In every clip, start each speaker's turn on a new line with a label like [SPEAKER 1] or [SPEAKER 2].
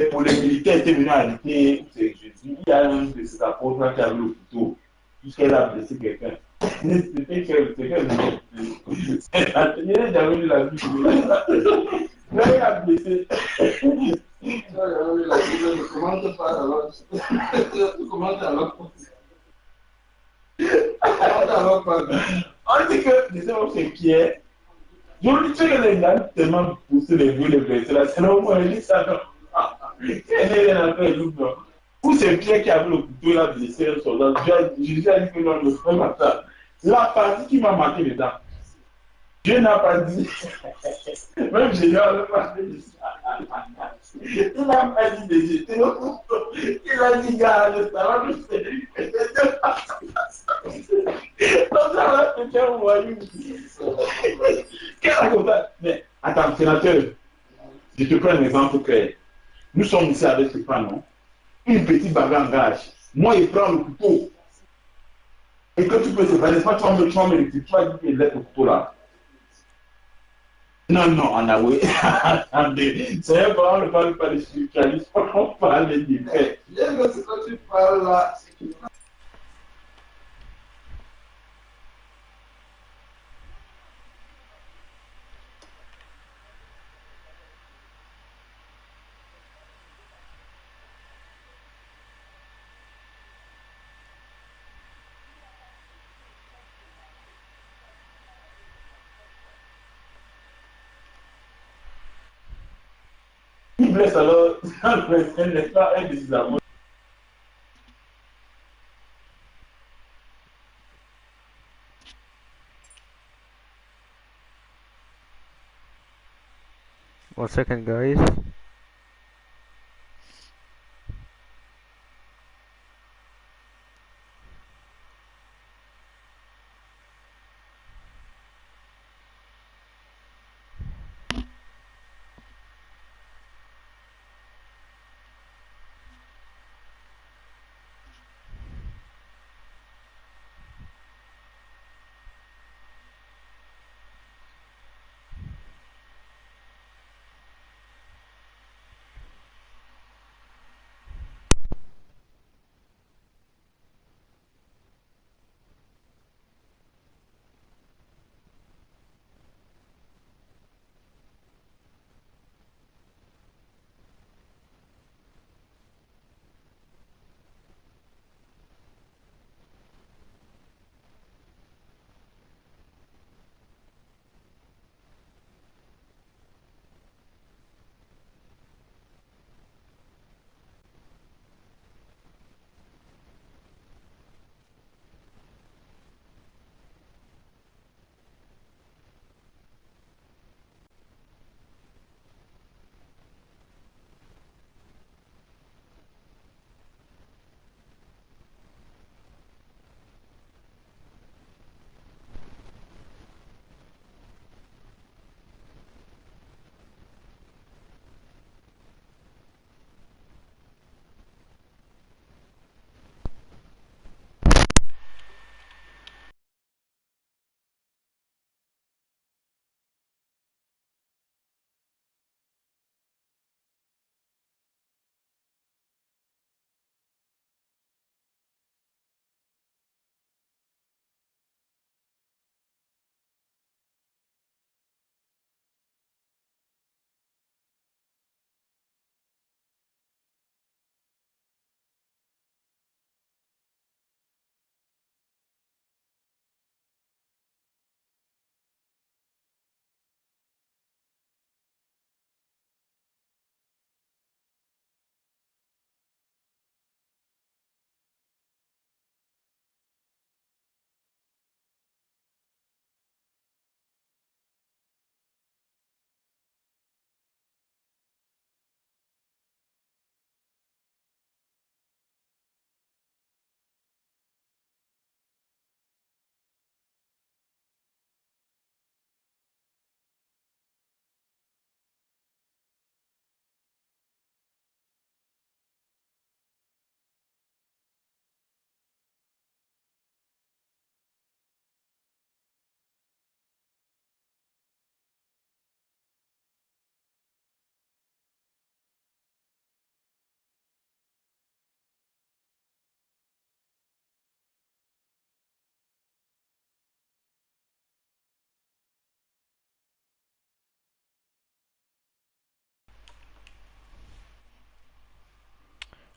[SPEAKER 1] pour les militaires étaient venus arrêter, il y a un de ses apôtres qui avait le couteau, jusqu'elle a blessé quelqu'un. C'était quelqu'un de j'avais lu la Bible. Là, il a blessé. J'avais lu la Bible, comment te parler alors? Comment alors? On dit que c'est Pierre. Je lui dis que les gars tellement poussé les vues, les blessés là, c'est là où on dit ça. Ou c'est Pierre qui avait le couteau, il a blessé un soldat. Je lui ai dit que non, le frère matin. C'est la partie qui m'a marqué dedans. Dieu n'a pas dit. Même Jésus n'a pas dit ça. Il n'a pas dit de jeter le couteau. Il a dit, garde, ça va nous faire. Donc, ça va te faire voyou. Qu'est-ce que ça? Mais, attends, sénateur, je te prends un exemple clair. Nous sommes ici avec ce non? Une petite bagarre en gage. Moi, il prend le couteau. Et que tu peux se faire, n'est-ce pas, tu vas me dire, tu vas dire qu'il laisse le couteau là. Non, non, en avoué. C'est un on ne parle pas de spiritualisme, on parle des faits. J'aime ce que tu parles là. Il blesse alors, elle n'est pas un des amours.
[SPEAKER 2] One second, guys.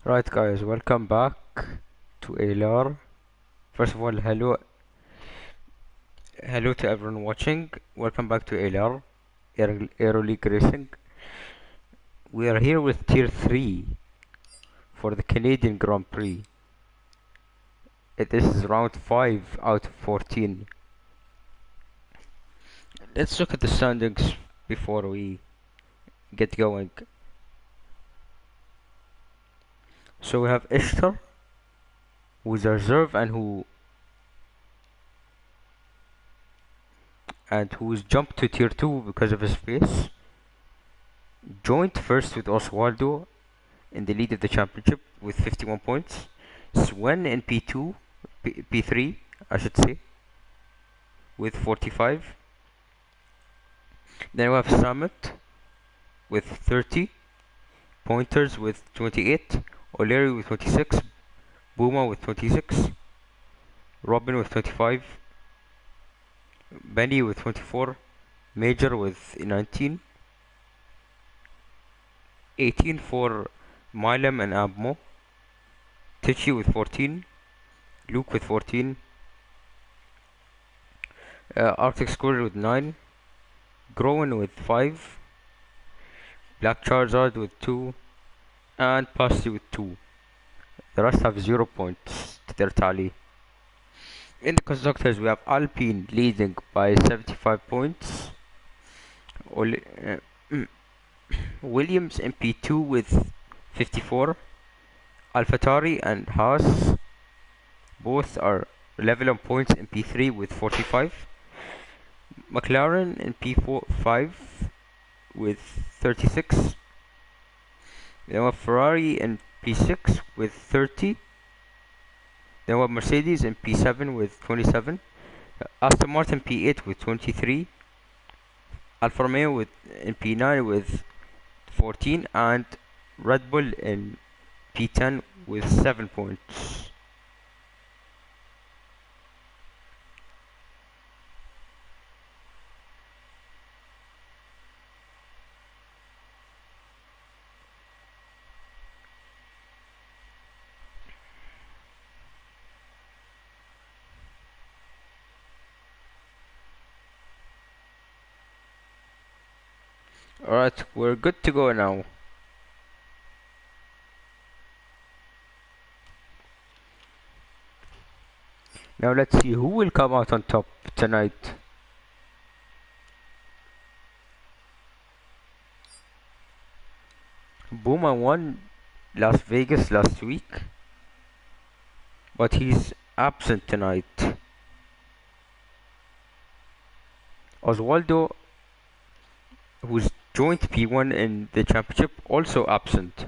[SPEAKER 2] Right guys, welcome back to ALR. First of all, hello to everyone watching. Welcome back to ALR, Aero League Racing. We are here with Tier 3 for the Canadian Grand Prix. This is round 5 out of 14. Let's look at the standings before we get going. So we have Ishtar, who's a reserve and who's jumped to Tier 2 because of his pace. Joint first with Oswaldo in the lead of the championship with 51 points. Swen in P2, P3, I should say, with 45. Then we have Summit with 30, Pointers with 28, O'Leary with 26, Booma with 26, Robin with 25, Benny with 24, Major with 19, 18 for Milam and Abmo, Tichy with 14, Luke with 14, Arctic Squirrel with 9, Groen with 5, Black Charizard with 2, and Pasty with 2. The rest have 0 points to their tally. In the constructors, we have Alpine leading by 75 points. Williams in P2 with 54. AlphaTauri and Haas both are level on points in P3 with 45. McLaren in P5 with 36. Then we have Ferrari in P6 with 30. Then we have Mercedes in P7 with 27. Aston Martin P8 with 23. Alfa Romeo in P9 with 14. And Red Bull in P10 with 7 points. Alright, we're good to go now. Now let's see who will come out on top tonight. Booma won Las Vegas last week, but he's absent tonight. Oswaldo, who's joint P1 in the championship, also absent.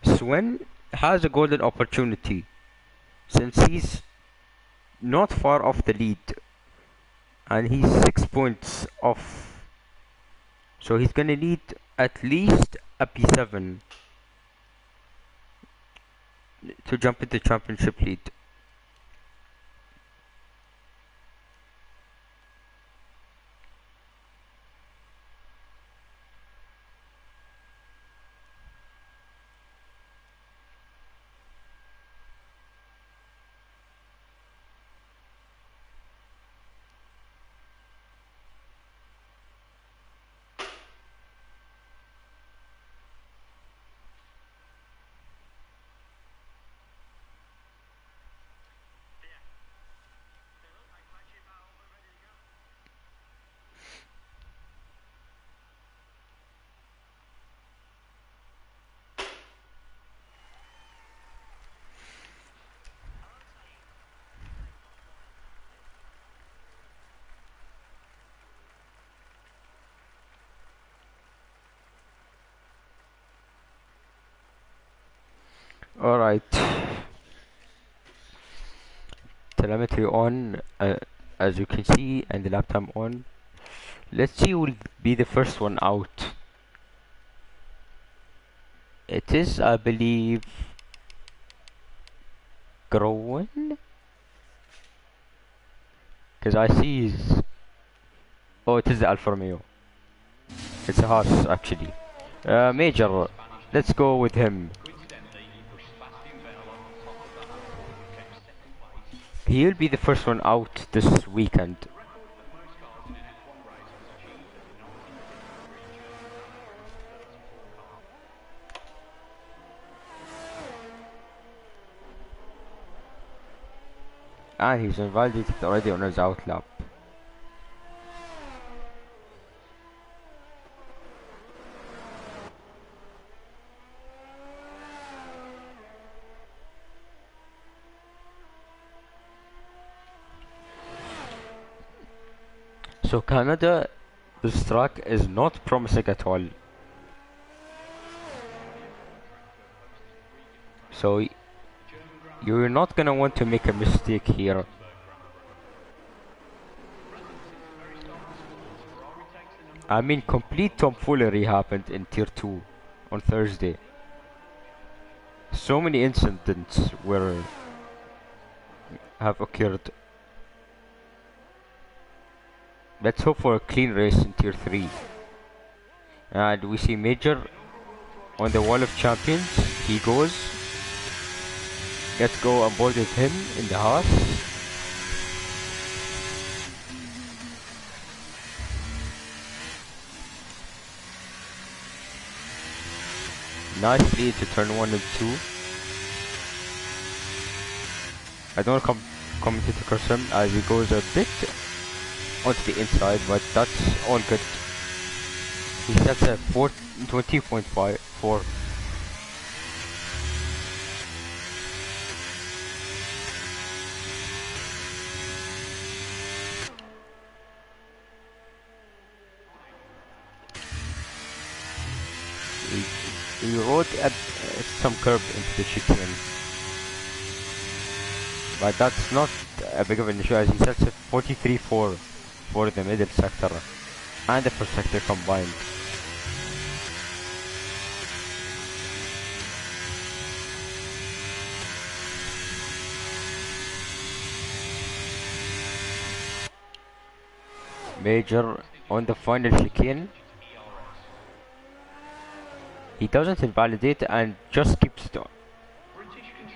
[SPEAKER 2] Swen has a golden opportunity since he's not far off the lead and he's 6 points off, so he's gonna need at least a P7 to jump into championship lead. Alright, telemetry on, as you can see, and the lap time on. Let's see who will be the first one out. It is, I believe, Groen? Because I see his... Oh, it is the Alfa Romeo. It's a horse, actually. Major, let's go with him. He'll be the first one out this weekend. And he's invalidated already on his out lap. So Canada, this track is not promising at all. So you're not gonna want to make a mistake here. I mean, complete tomfoolery happened in Tier 2 on Thursday. So many incidents have occurred. Let's hope for a clean race in Tier 3. And we see Major on the wall of champions. He goes. Let's go on board with him in the Haas. Nicely into turn 1 and 2. I don't come to curse him as he goes a bit onto the inside, but that's all good. He sets a 20.54. He rode some curve into the chicane, but that's not a big of an issue as he sets a 43.4 for the middle sector and the first sector combined. Major on the final chicane. He doesn't invalidate and just keeps it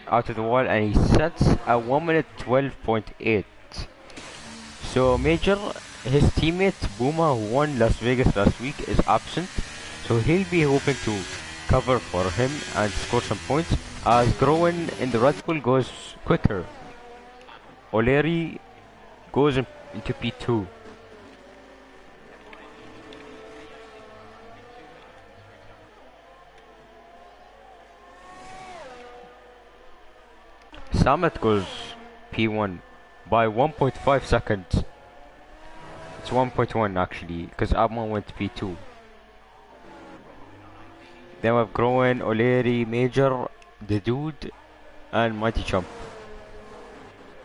[SPEAKER 2] out of the wall, and he sets a 1 minute 12.8. So Major, his teammate Buma, who won Las Vegas last week, is absent, so he'll be hoping to cover for him and score some points as Groen in the Red Bull goes quicker. O'Leary goes into P2. Samet goes P1 by 1.5 seconds. It's 1.1 actually, because Abma went P2. Then we've Groen, O'Leary, Major, the Dude, and Mighty Chump.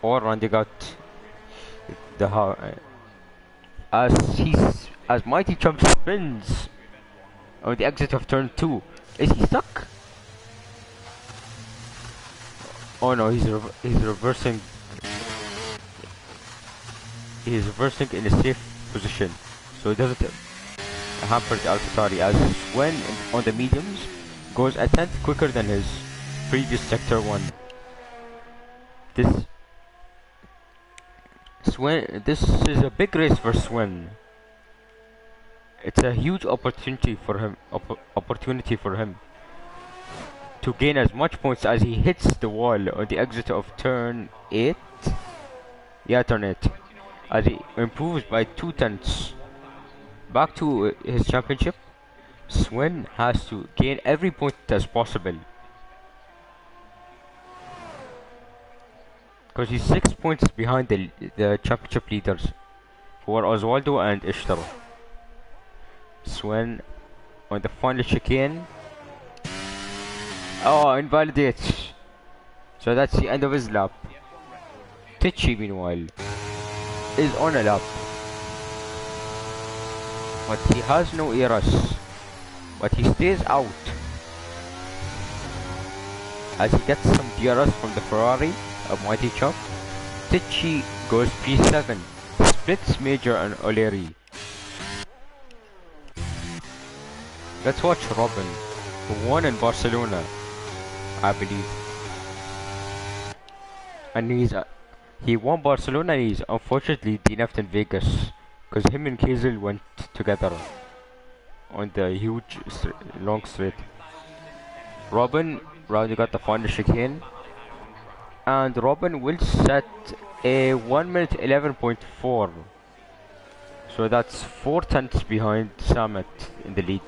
[SPEAKER 2] All rounding out the as Mighty Chump spins on the exit of turn 2. Is he stuck? Oh no, he's reversing. He's reversing in a safe position, so it doesn't hamper the AlphaTauri as Swen on the mediums goes a tenth quicker than his previous sector 1. This is a big race for Swen. It's a huge opportunity for him. To gain as much points as he hits the wall on the exit of turn 8. Yeah, turn 8. As he improves by 2 tenths. Back to his championship, Swen has to gain every point as possible. Because he's 6 points behind the championship leaders, who are Oswaldo and Ishtar. Swen on the final chicane. Oh, invalidates. So that's the end of his lap. Tichy, meanwhile, is on a lap. But he has no eras. But he stays out. As he gets some DRS from the Ferrari of Mighty Chump. Tichy goes P7. Splits Major and O'Leary. Let's watch Robin, who won in Barcelona, I believe. And He won Barcelona and he's unfortunately DNF'd in Vegas. Because him and Kiesel went together on the huge long straight. Robin rounding out the final chicane. And Robin will set a 1 minute 11.4. So that's 4 tenths behind Samet in the lead.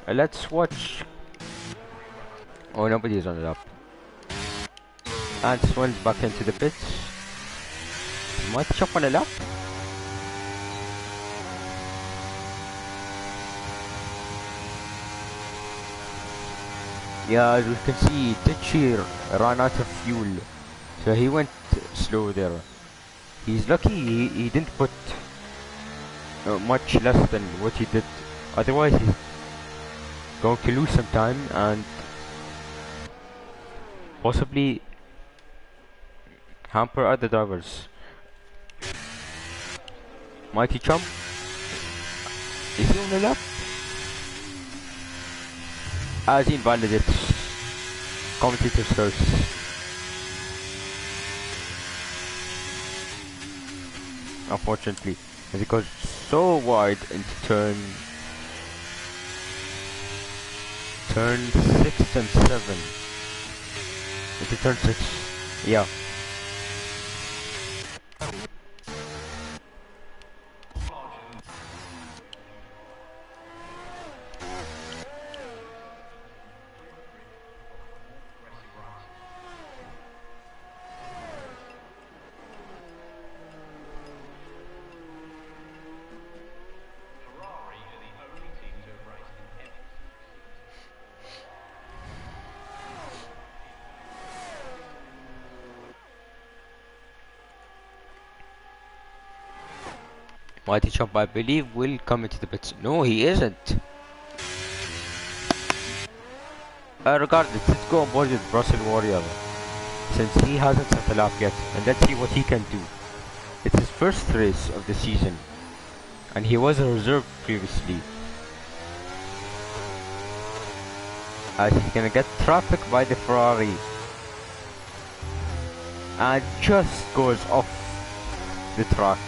[SPEAKER 2] Let's watch. Oh, nobody's on it up. And Swan's back into the pits. Might chop on a lap. Yeah, as we can see, Ditchy ran out of fuel. So he went slow there. He's lucky he didn't put much less than what he did. Otherwise he's going to lose some time and possibly hamper other drivers. Mighty Chump. Is he on the lap? As he invalidates commentator's curse. Unfortunately, as it goes so wide into turn 6 and 7. Into turn 6. Yeah. Mighty Chump, I believe, will come into the pits. No, he isn't. Regardless, let's go on board with Russell Warrior. Since he hasn't set a lap yet. And let's see what he can do. It's his first race of the season. And he was a reserve previously. As he's gonna get traffic by the Ferrari. And just goes off the track.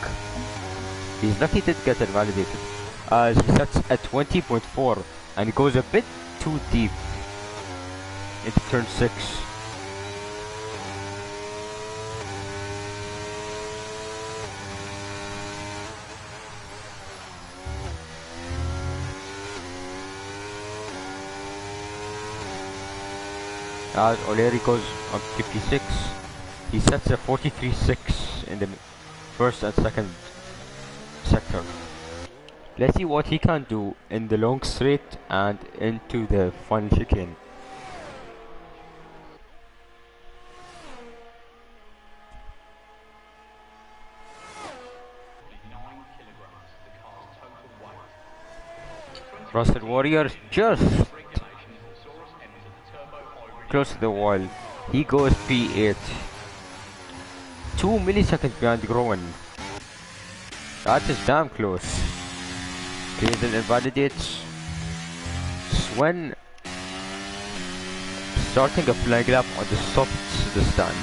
[SPEAKER 2] He's lucky to get it validated. As he sets at 20.4 and he goes a bit too deep into turn 6. As O'Leary goes on 56, he sets a 43.6 in the first and second sector. Let's see what he can do in the long straight and into the final chicane. Russell Warrior just close to the wall. He goes P8. 2 milliseconds behind Groen. That is damn close. Cleveland invalidates. Swen starting a flag lap on the softs this time.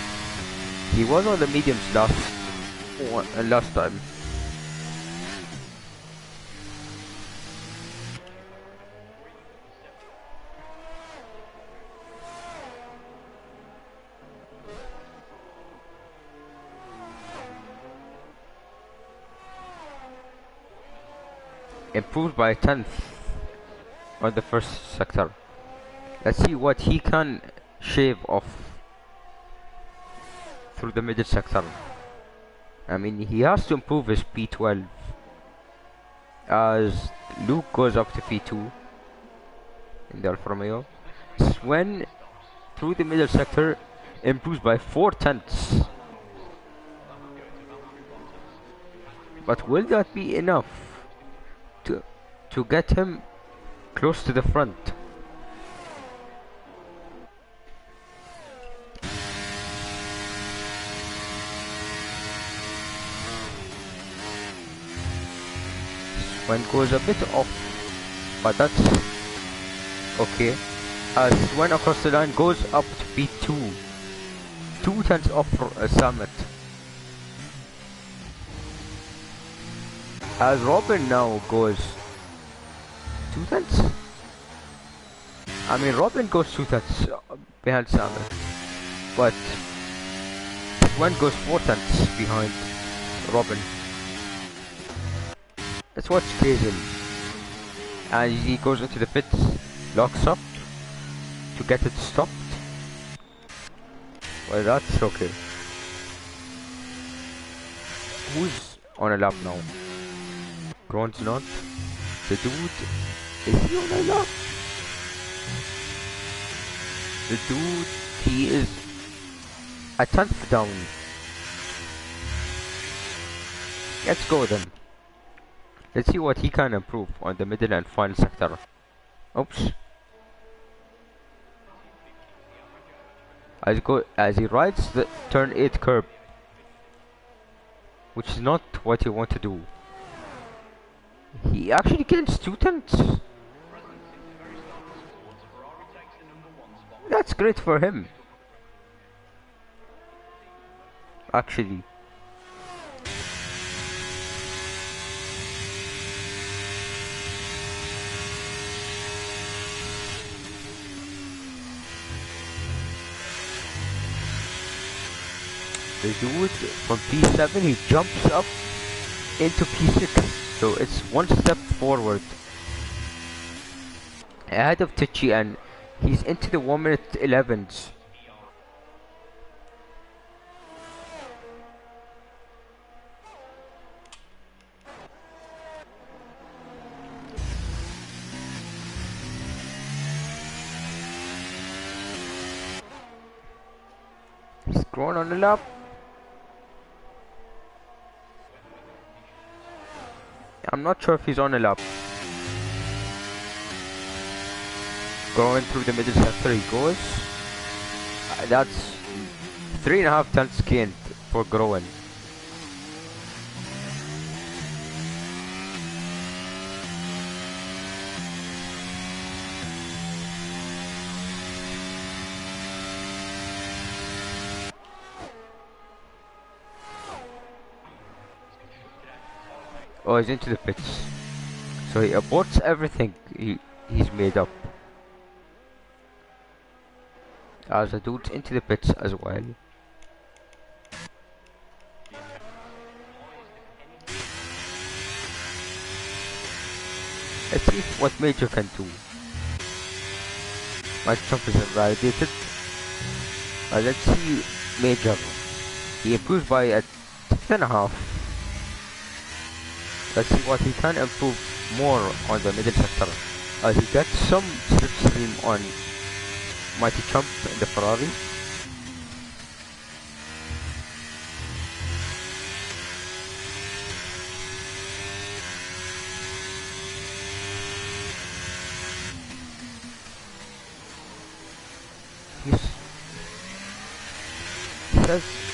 [SPEAKER 2] He was on the mediums last time. Improved by a 10th on the first sector. Let's see what he can shave off through the middle sector. I mean, he has to improve his P12 as Luke goes up to P2 in the Alfa Romeo. Swen through the middle sector improves by 4 tenths. But will that be enough to get him close to the front? Swen goes a bit off, but that's Okay. As when across the line goes up to P2. 2 tenths off for a summit. As Robin now goes 2 tenths. I mean, Robin goes 2 tenths behind Summit, but Gwen goes 4 tenths behind Robin. Let's watch Hazel. And he goes into the pits, locks up to get it stopped. Well, that's okay. Who's on a lap now? Gron's not. The dude, is he on a lap? The dude, he is a 10th down. Let's go then. Let's see what he can improve on the middle and final sector. Oops. As he rides the turn 8 curb, which is not what you want to do. He actually gains 2 tenths. That's great for him. Actually. The dude from P7, he jumps up into P6. So it's one step forward. Ahead of Tichy, and he's into the 1-minute 11s. He's grown on the lap. I'm not sure if he's on a lap. Going through the middle sector he goes. That's 3.5 tenths gained for Groen. Oh, he's into the pits. So he aborts everything he's made up. As the dude's into the pits as well. Let's see what Major can do. My jump is invalidated. Let's see Major. He improves by a 10.5. Let's see what he can improve more on the middle sector. As he gets some slipstream on Mighty Chump in the Ferrari.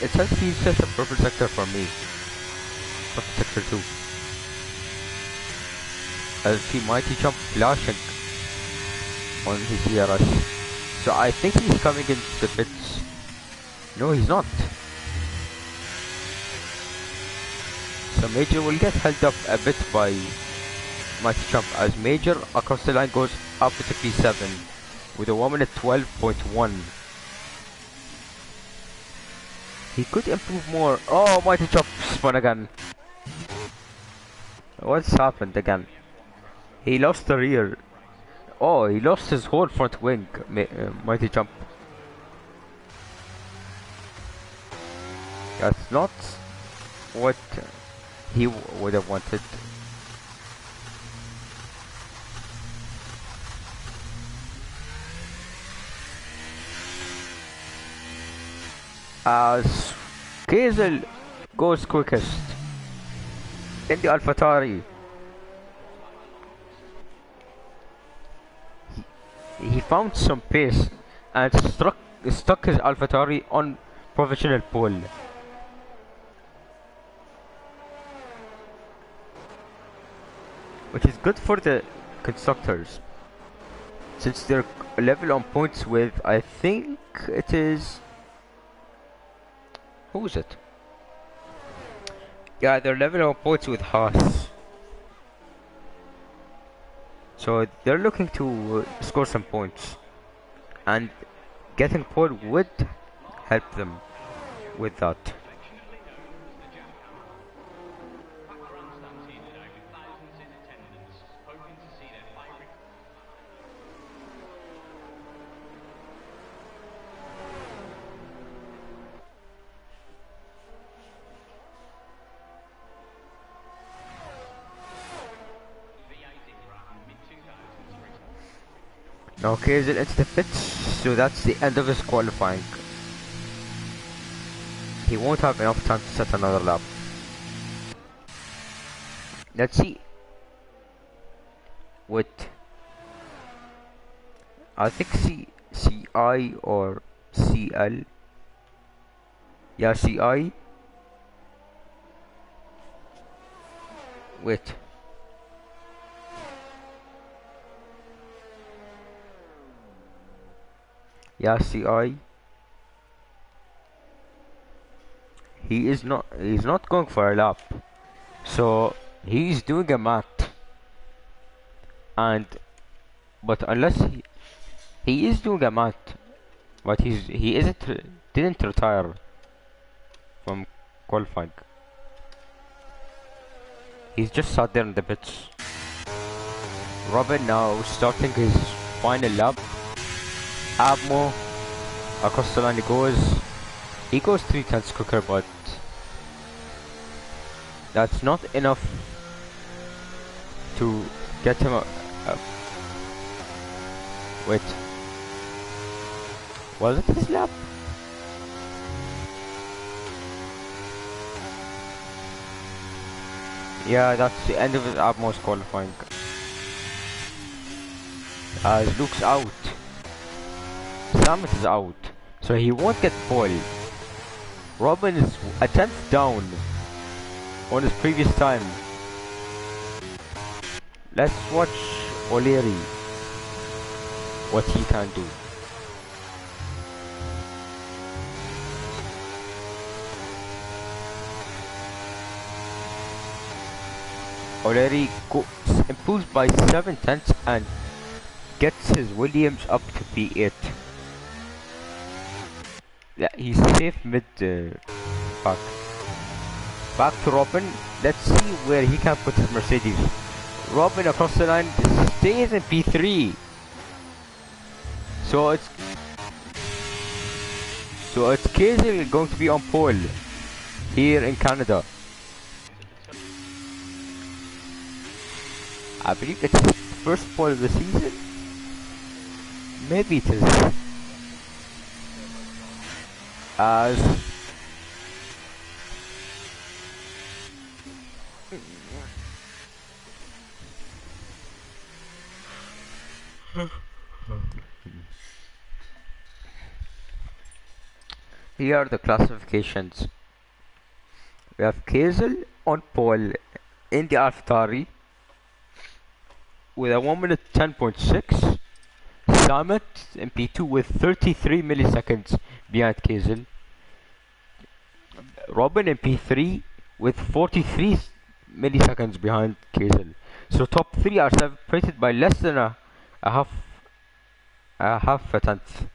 [SPEAKER 2] It says he sets a purple sector for me. Purple sector 2. As see Mighty Chump flashing on his ERS. So I think he's coming into the pits. No, he's not. So Major will get held up a bit by Mighty Chump as Major across the line goes up to P7 with a 1-minute 12.1. He could improve more. Oh, Mighty Chump spun again. What's happened again? He lost the rear. Oh, he lost his whole front wing, Mighty Chump. That's not what he would have wanted. As Kazel goes quickest in the AlphaTauri. He found some pace and stuck his AlphaTauri on provisional pole. Which is good for the constructors. since they're level on points with, I think it is, who is it? Yeah, they're level on points with Haas. So they're looking to score some points, and getting pole would help them with that. Now Kazel into the pits, so that's the end of his qualifying. He won't have enough time to set another lap. Let's see. What? I think CI or CL. Yeah, CI. Wait. Yeah, CI. He's not going for a lap. So he's doing a mat. And but unless he is doing a mat, but he isn't didn't retire from qualifying. He's just sat there in the pits. Robin now starting his final lap. Abmo across the line he goes. He goes 3 tenths quicker, but that's not enough to get him a wait. Was it his lap? Yeah, that's the end of his Abmo's qualifying. As Luke's out. Samet is out. So he won't get pole. Robin is a 10th down on his previous time. Let's watch O'Leary, what he can do. O'Leary improves by 7 tenths and gets his Williams up to P8. Yeah, he's safe mid back. Back to Robin. Let's see where he can put his Mercedes. Robin across the line stays in P3. So it's Kazel going to be on pole here in Canada. I believe it's his first pole of the season. Maybe it is. As here are the classifications. We have Kazel on pole in the AlphaTauri with a 1 minute 10.6. Samet in P2 with 33 milliseconds behind Kazel. Robin in P3 with 43 milliseconds behind Kazel. So top 3 are separated by less than a half a tenth.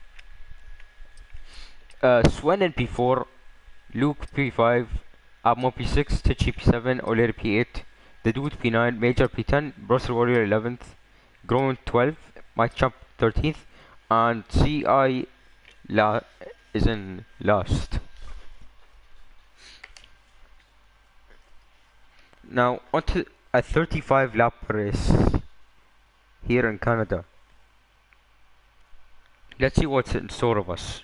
[SPEAKER 2] Swen in P4, Luke P5, Abmo P6, Tichy P7, O'Leary P8, The Dude P9, Major P10, Brussels Warrior 11th, Grown 12th, Mike Champ 13th, and CI is in last. Now onto a 35 lap race here in Canada. Let's see what's in store of us.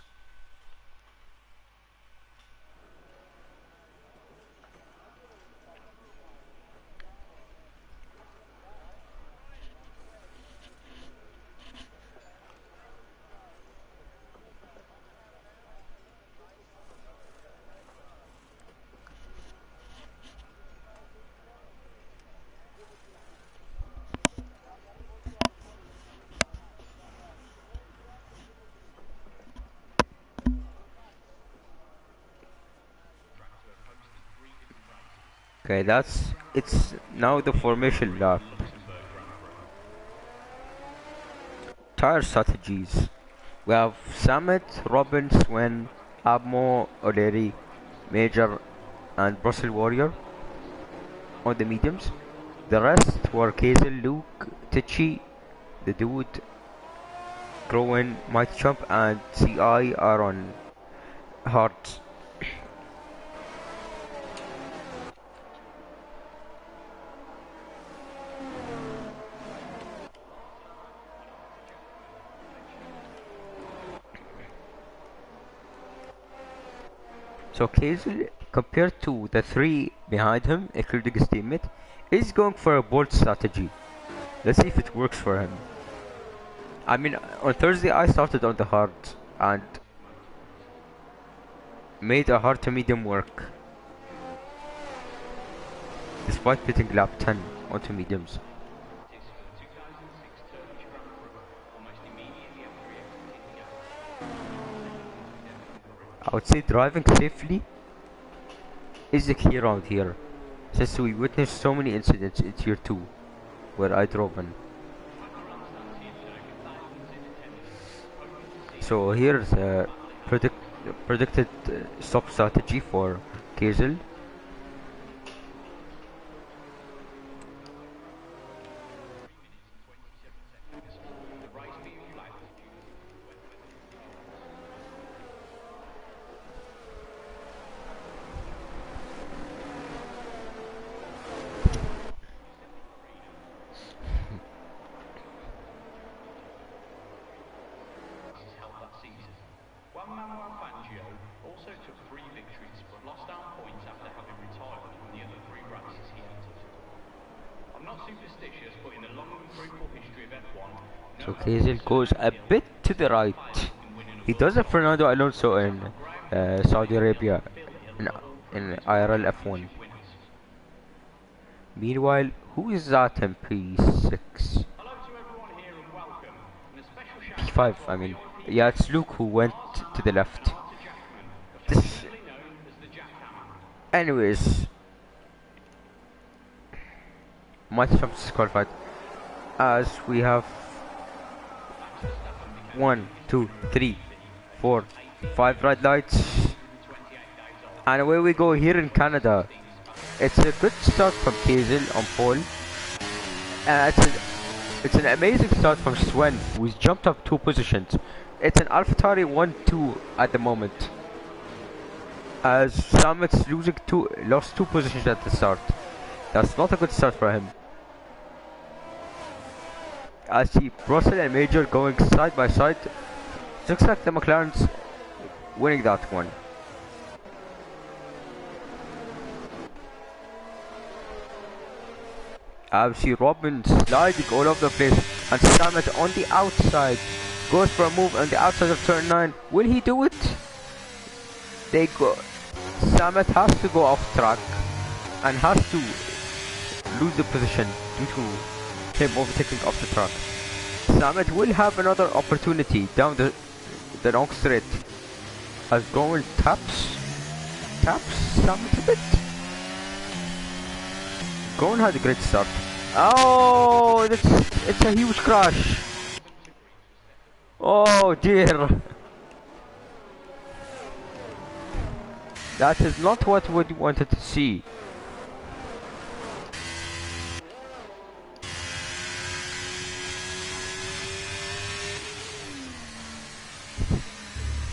[SPEAKER 2] Okay, it's now the formation lap. Tire strategies. We have Summit, Robin, Swen, Abmo, O'Leary, Major, and Brussels Warrior on the mediums. The rest were Kazel, Luke, Tichy, the Dude, Groen, Mighty Chump, and CI are on Hearts. So Kazel, compared to the three behind him, including his teammate, is going for a bold strategy. Let's see if it works for him. I mean, on Thursday I started on the hard and made a hard to medium work, despite putting lap 10 onto mediums. I would say driving safely is the key around here, since we witnessed so many incidents in tier 2 where I drove in. So here's a predicted stop strategy for Kazel. So Kazel goes a bit to the right. He does a Fernando Alonso in Saudi Arabia in, in IRL F1. Meanwhile, who is that in P6? P5, I mean. Yeah, it's Luke who went to the left. This... Anyways, Mighty Chump is qualified as we have 1, 2, 3, 4, 5 red lights, and away we go here in Canada. It's a good start from Kazel on pole. It's an amazing start from Swen, who's jumped up 2 positions. It's an AlphaTauri 1-2 at the moment, as Sammit's lost 2 positions at the start. That's not a good start for him. I see Brussels and Major going side by side. Looks like the McLaren's winning that one. I see Robin sliding all over the place, and Samet on the outside goes for a move on the outside of turn 9. Will he do it? They go. Samet has to go off track and has to lose the position due to him overtaking off the track. Samet will have another opportunity down the long straight as Gowen taps Samet a bit. Gowen had a great start. Oh, it's a huge crash. Oh dear. That is not what we wanted to see.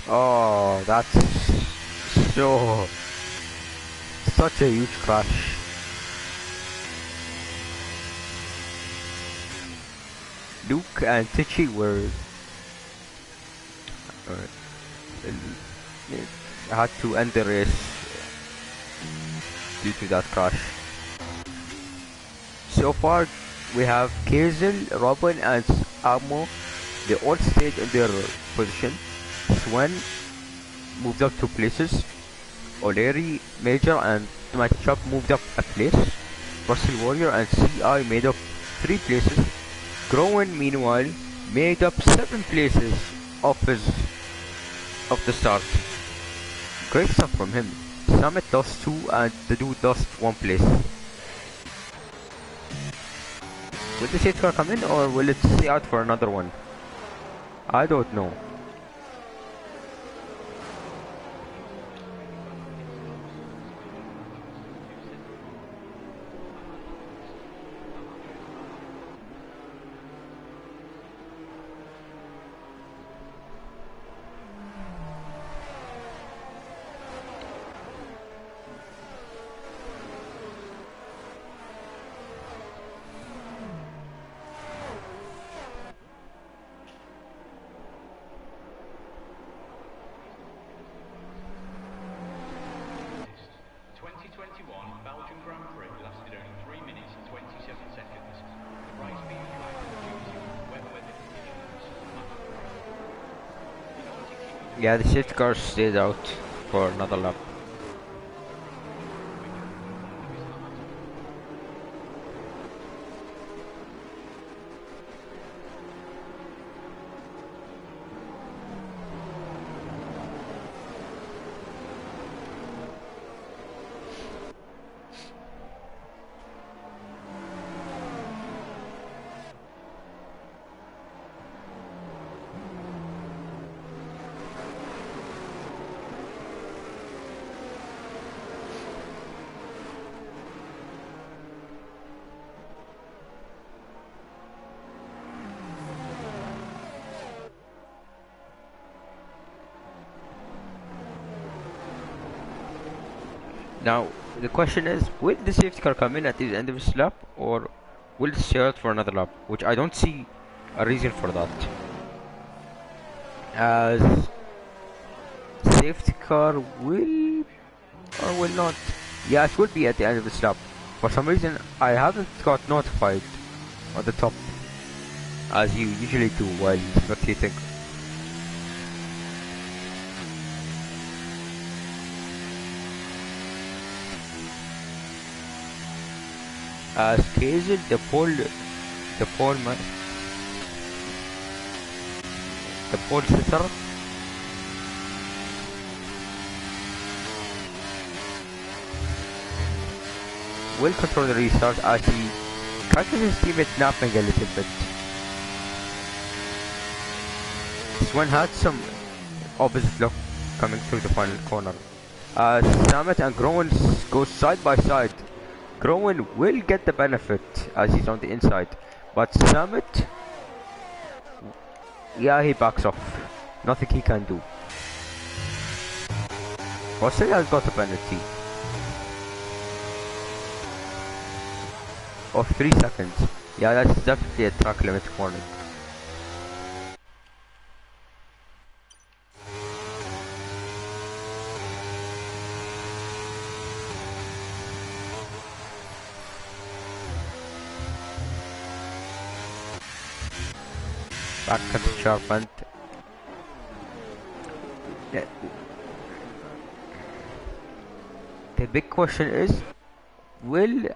[SPEAKER 2] Oh, that's such a huge crash. Luke and Tichy had to end the race due to that crash. So far, we have Kazel, Robin, and Amo. They all stayed in their position. Swen moved up 2 places. O'Leary, Major, and Mighty Chump moved up a place. Russell Warrior and CI made up 3 places. Groen, meanwhile, made up 7 places of the start. Great stuff from him. Summit lost 2 and the dude lost 1 place. Will the safety car come in or will it stay out for another one? I don't know. Yeah, the safety car stayed out for another lap. Now, the question is, will the safety car come in at the end of this lap, or will it stay out for another lap? Which I don't see a reason for that. As safety car will or will not. Yeah, it will be at the end of this lap. For some reason, I haven't got notified on the top, as you usually do while spectating. As Hazel, the pole man, the pole sitter, will control the restart as he catches his teammate napping a little bit. Swan had some opposite look coming through the final corner. As Samet and Groen go side by side, Groen will get the benefit as he's on the inside, but Samet, yeah, he backs off. Nothing he can do. Australia has got a penalty of 3 seconds. Yeah, that's definitely a track limit warning. Back at the sharp end. Yeah. The big question is, will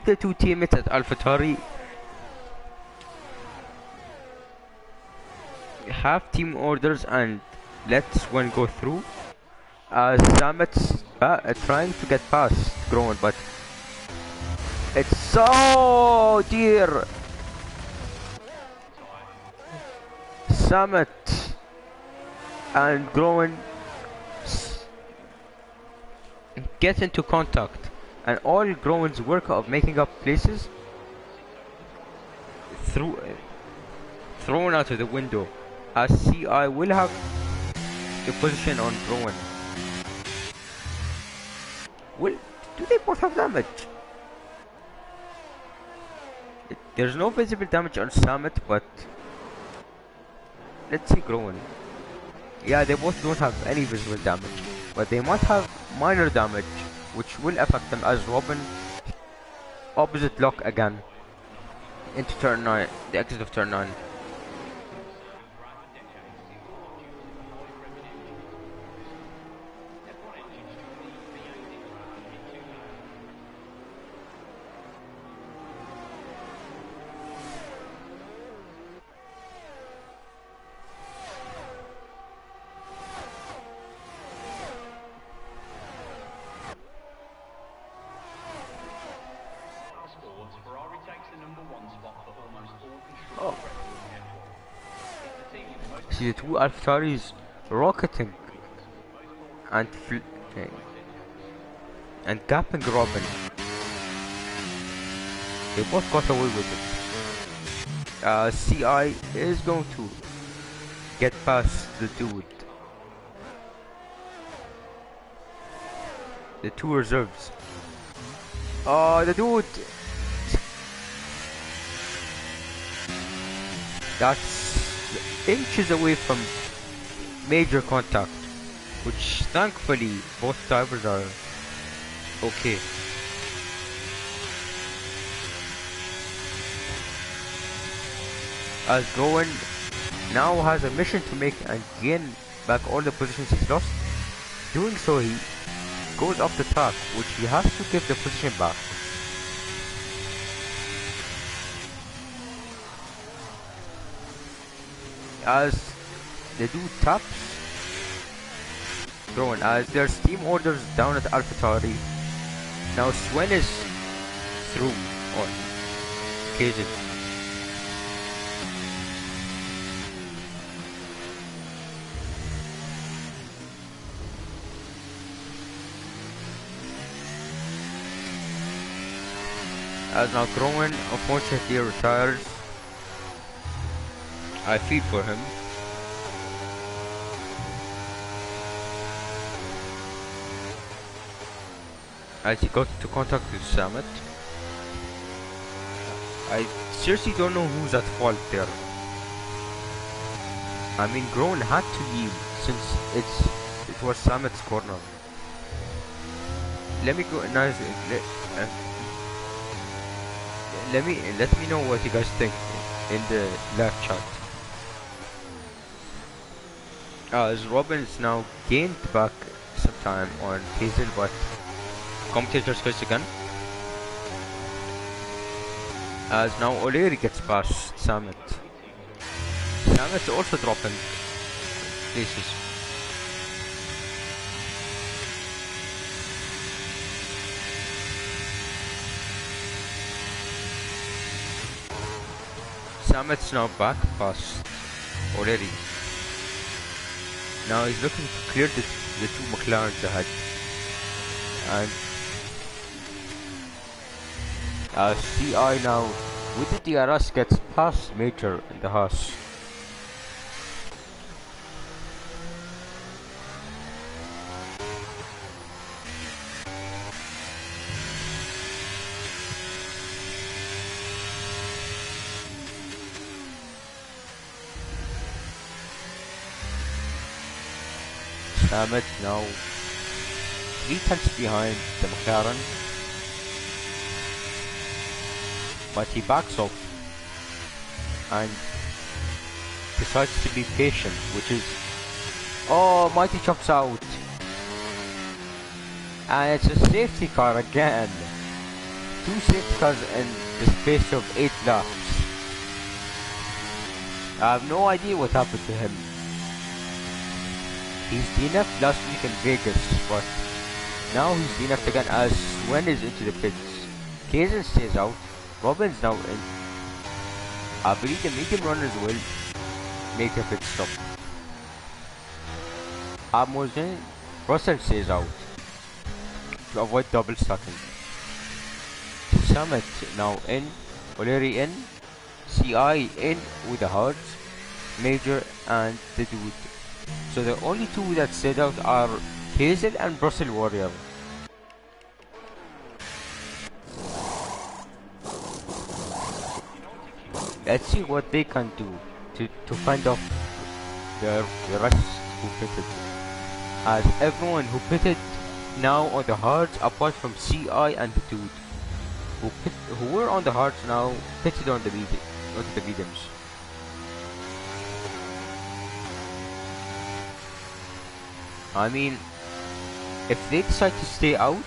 [SPEAKER 2] the two teammates at AlphaTauri have team orders and let one go through? Samet's trying to get past Groen, but it's so dear. Samet and Groen get into contact, and all Groen's work of making up places thrown out of the window, as CI will have the position on Groen. Do they both have damage? There's no visible damage on Samet, but let's see Groen. Yeah, they both don't have any visible damage, but they might have minor damage, which will affect them as Robin opposite lock again into turn 9, the exit of turn 9. See the two AlphaTauris rocketing and and gapping Robin. They both got away with it. CI is going to get past the dude. The two reserves. The dude. That's inches away from major contact, which thankfully both divers are okay. As Gowan now has a mission to make and gain back all the positions he's lost. Doing so, he goes off the track, which he has to give the position back. As the dude taps Gowan, as there's team orders down at AlphaTauri. Now Sven is through on Kazin. As now Groen unfortunately retires. I feel for him. As he got into contact with Samet. I seriously don't know who's at fault there. I mean, Groen had to leave since it was Samet's corner. Let me go. Nice. Let me know what you guys think in the live chat. As Robin's now gained back some time on Hazel, but commentators face again. As now O'Leary gets past Samet. Samet's also dropping places. Samet's now back past O'Leary. Now he's looking to clear the two McLarens ahead. And CI now with the DRS gets past Major in the Haas. Samet now 3 tenths behind the McLaren, but he backs off and decides to be patient, which is, oh, Mighty jumps out, and it's a safety car again. 2 safety cars in the space of 8 laps. I have no idea what happened to him. He's DNF'd last week in Vegas, but now he's DNF'd again as Sven is into the pits. Kazin stays out, Robin's now in. I believe the medium runners will make a pit stop. Amozin, Russell stays out to avoid double stacking. Samet now in, O'Leary in, CI in with the Hearts, Major and the Dude. So the only 2 that stayed out are Hazel and Brussels Warrior. Let's see what they can do to find off the rest who pitted. As everyone who pitted now on the Hearts apart from CI and the Dude who were on the Hearts now pitted on the mediums. I mean, if they decide to stay out,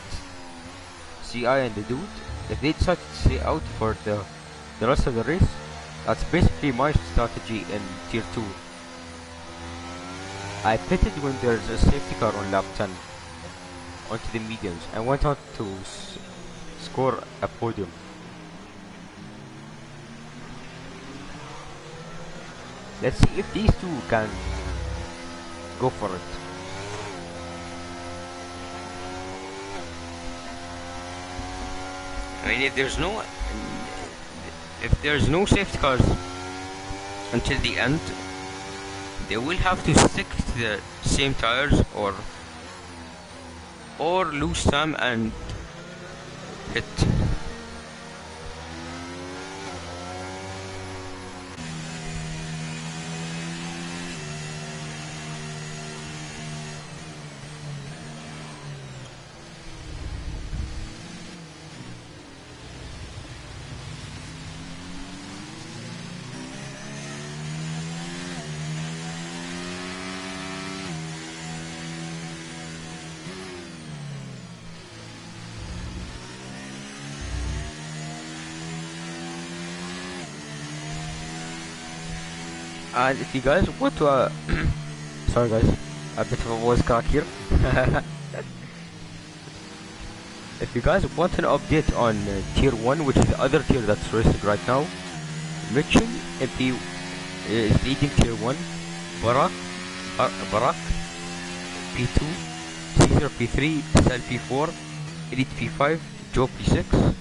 [SPEAKER 2] CI and the Dude, if they decide to stay out for the rest of the race, that's basically my strategy in Tier 2. I pitted when there's a safety car on lap 10 onto the mediums and went on to score a podium. Let's see if these two can go for it. I mean, if there's no safety cars until the end, they will have to stick to the same tires or lose time and hit. And if you guys want to, sorry guys, a bit of a voice crack here. If you guys want an update on tier 1, which is the other tier that's racing right now, Mitchell MP is leading tier 1, Barak P2, Caesar P3, Cell P4, Elite P5, Joe P6,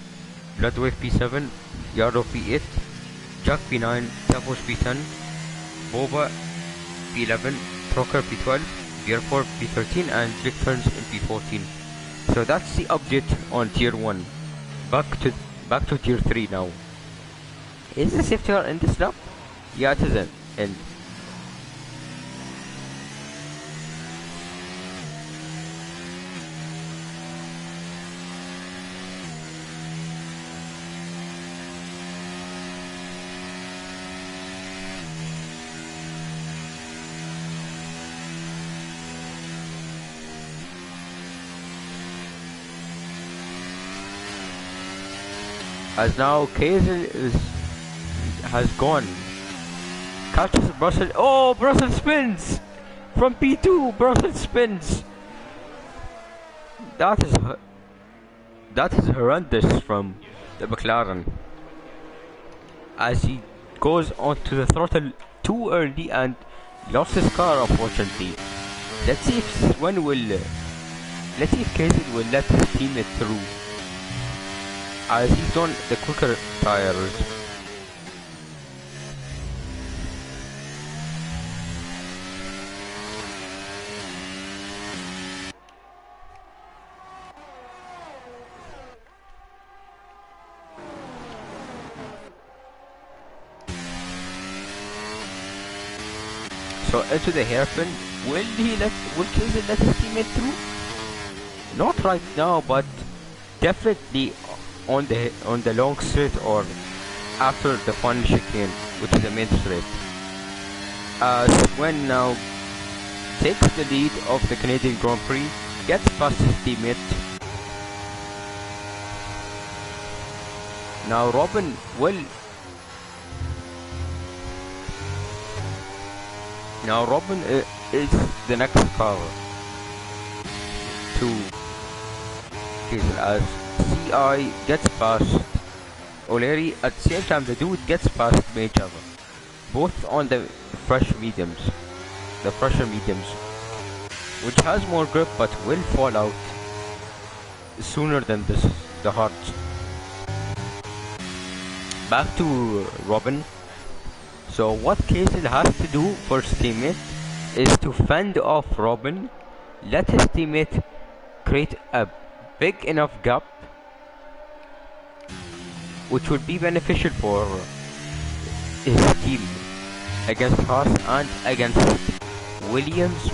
[SPEAKER 2] Bloodwave P7, Yardo P8, Jack P9, Tavos P10, Boba P11, Trocker P12, Gear4 P13 and Big Turns in P14. So that's the update on tier 1. Back to tier 3 now. Is the safety car in this lap? Yeah, it isn't. And as now Kazen has gone. Catches Brussels. Oh, Brussels spins from P2. Brussels spins. That is horrendous from the McLaren. As he goes onto the throttle too early and lost his car, unfortunately. Let's see if Kazen will let his teammate through, as he's on the quicker tires. So into the hairpin, will Kazen let his teammate through? Not right now, but definitely on the long straight or after the final chicane, which is the main straight. When now takes the lead of the Canadian Grand Prix, gets past his teammate. Now Robin is the next car to Kazen, as CI gets past O'Leary. At the same time, the dude gets past Major, both on the fresher mediums, which has more grip but will fall out sooner than the hards. Back to Robin. So what Kazen has to do for his teammate is to fend off Robin, let his teammate create a big enough gap which would be beneficial for his team against Haas and against Williams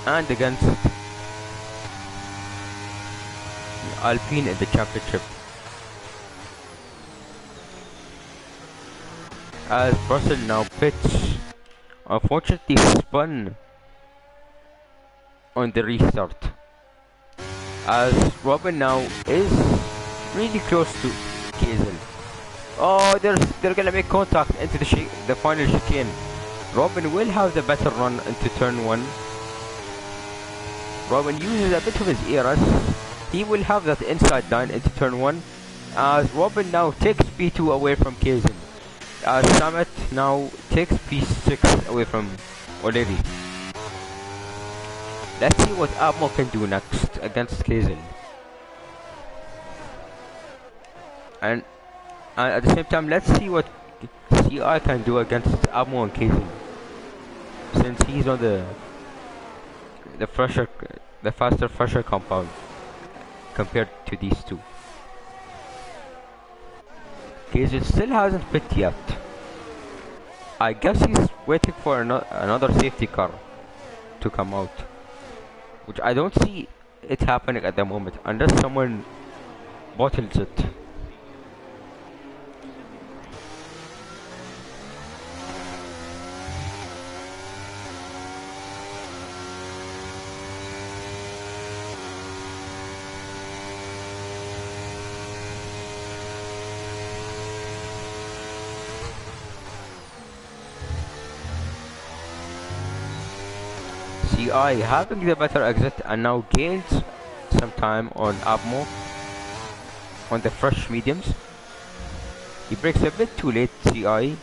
[SPEAKER 2] and against Alpine in the championship. As Russell now pits, unfortunately spun on the restart, as Robin now is really close to Kazen. Oh, they're gonna make contact into the final chicane. Robin will have the better run into turn 1. Robin uses a bit of his eras. He will have that inside line into turn 1, as Robin now takes P2 away from Kazen. As Samet now takes P6 away from O'Leary. Let's see what Abmo can do next against Kazel. And at the same time, let's see what CI can do against Abmo and Kazel. Since he's on the faster fresher compound compared to these two. Kazel still hasn't pit yet. I guess he's waiting for another safety car to come out, which I don't see it happening at the moment unless someone bottles it. CI having the better exit and now gains some time on Abmo on the fresh mediums. He breaks a bit too late, CI,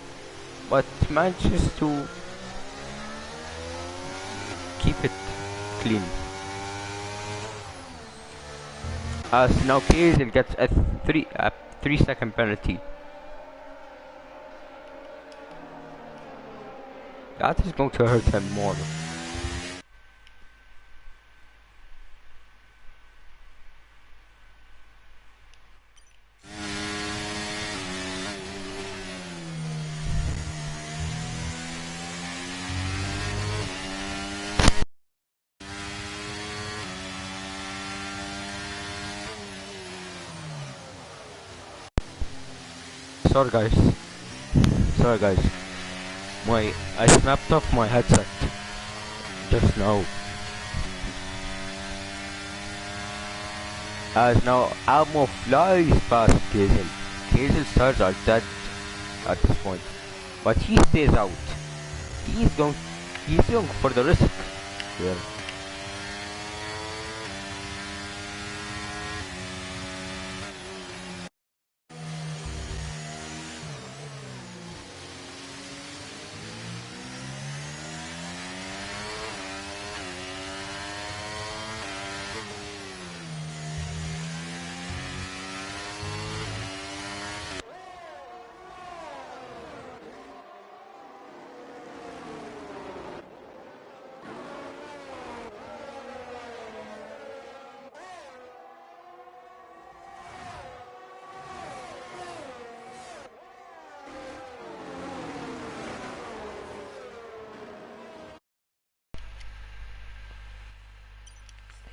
[SPEAKER 2] but manages to keep it clean. As now Kazel gets a 3-second penalty. That is going to hurt him more. Sorry guys, I snapped off my headset just now. As now Abmo flies past Kazel. Kazel's tires are dead at this point, but he stays out. He's going for the risk here.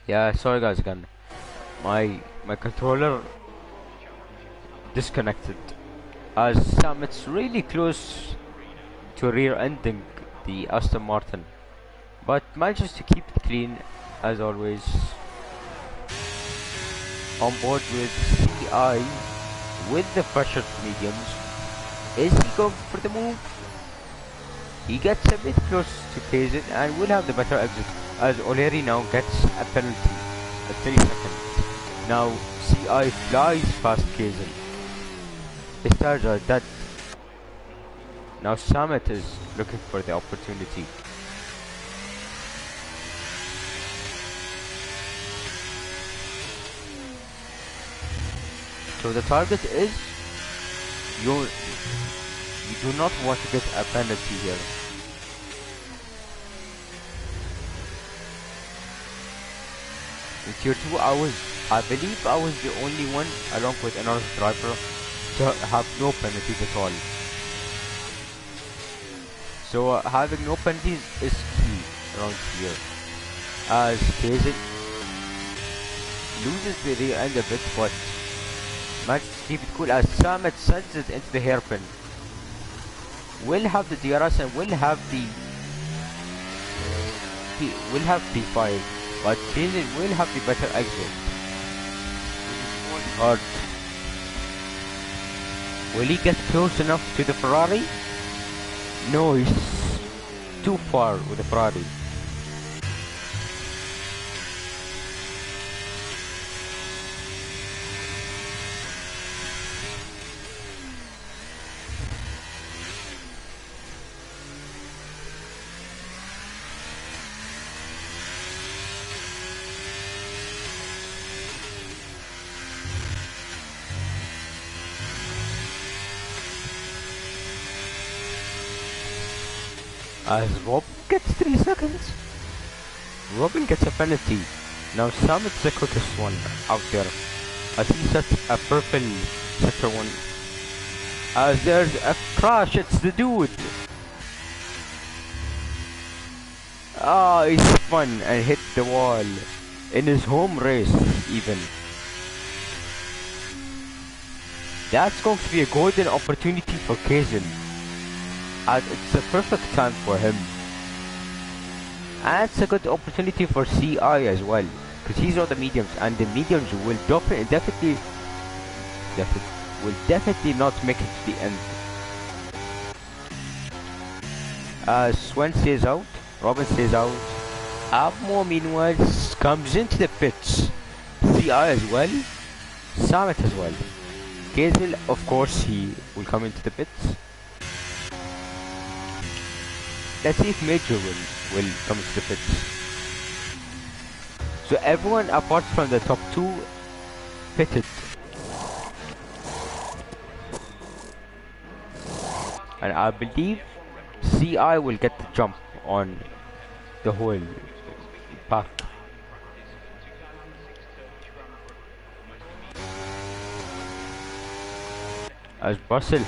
[SPEAKER 2] Yeah, sorry guys again. My controller disconnected. As Sammit's really close to rear-ending the Aston Martin, but manages to keep it clean as always. On board with CI with the pressured mediums. Is he going for the move? He gets a bit close to Kazel and will have the better exit as O'Leary now gets a penalty at 3 seconds. Now CI flies past Kazel. His tires are dead. Now Samet is looking for the opportunity. So the target is you do not want to get a penalty here. In tier 2 I believe I was the only one along with another driver to have no penalties at all. So having no penalties is key around here. As Kazel loses the rear end a bit, but manages to keep it cool as Samet sends it into the hairpin. Will have the DRS and will have P5, but Kazel will have the better exit. Hard. Will he get close enough to the Ferrari? No, he's too far with the Ferrari. As Rob gets 3 seconds. Robin gets a penalty. Now Sam's the quickest one out there. As he sets a purple sector one. As there's a crash, it's the dude. Ah, he spun and hit the wall. In his home race, even. That's going to be a golden opportunity for Kazin. And it's a perfect time for him. And it's a good opportunity for CI as well. Because he's on the mediums, and the mediums will definitely not make it to the end. Swen stays out, Robin stays out. Abmo meanwhile comes into the pits. CI as well, Samet as well. Gazel, of course, he will come into the pits. Let's see if Major will come into the pits. So everyone apart from the top 2 pitted. And I believe CI will get the jump on the whole pack. As Brussels,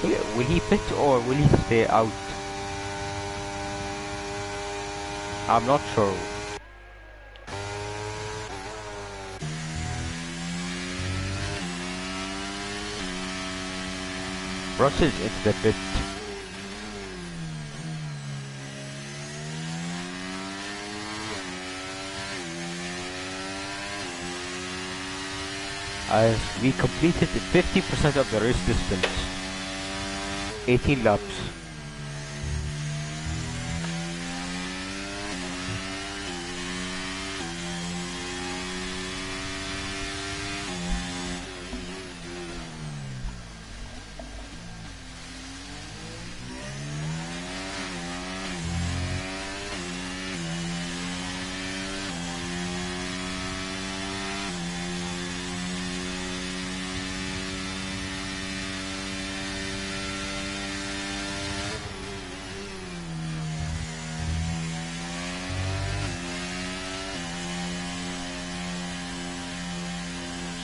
[SPEAKER 2] will he pit or will he stay out? I'm not sure. Brussels into the pit. As we completed 50% of the race distance. 18 laps.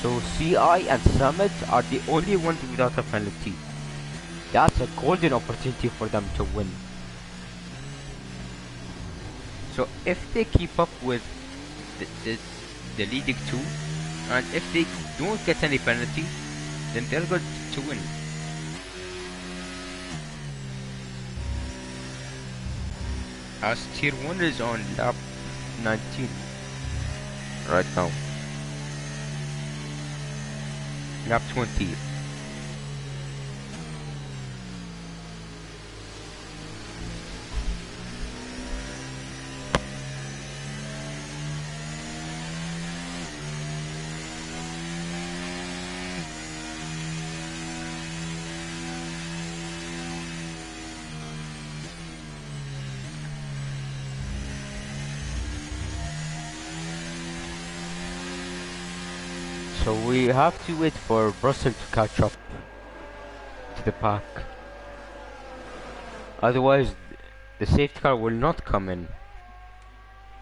[SPEAKER 2] So CI and Summit are the only ones without a penalty. That's a golden opportunity for them to win. So if they keep up with the leading 2, and if they don't get any penalty, then they're good to win. As tier 1 is on lap 19 right now. Lap 20. So we have to wait for Brussels to catch up to the pack. Otherwise, the safety car will not come in.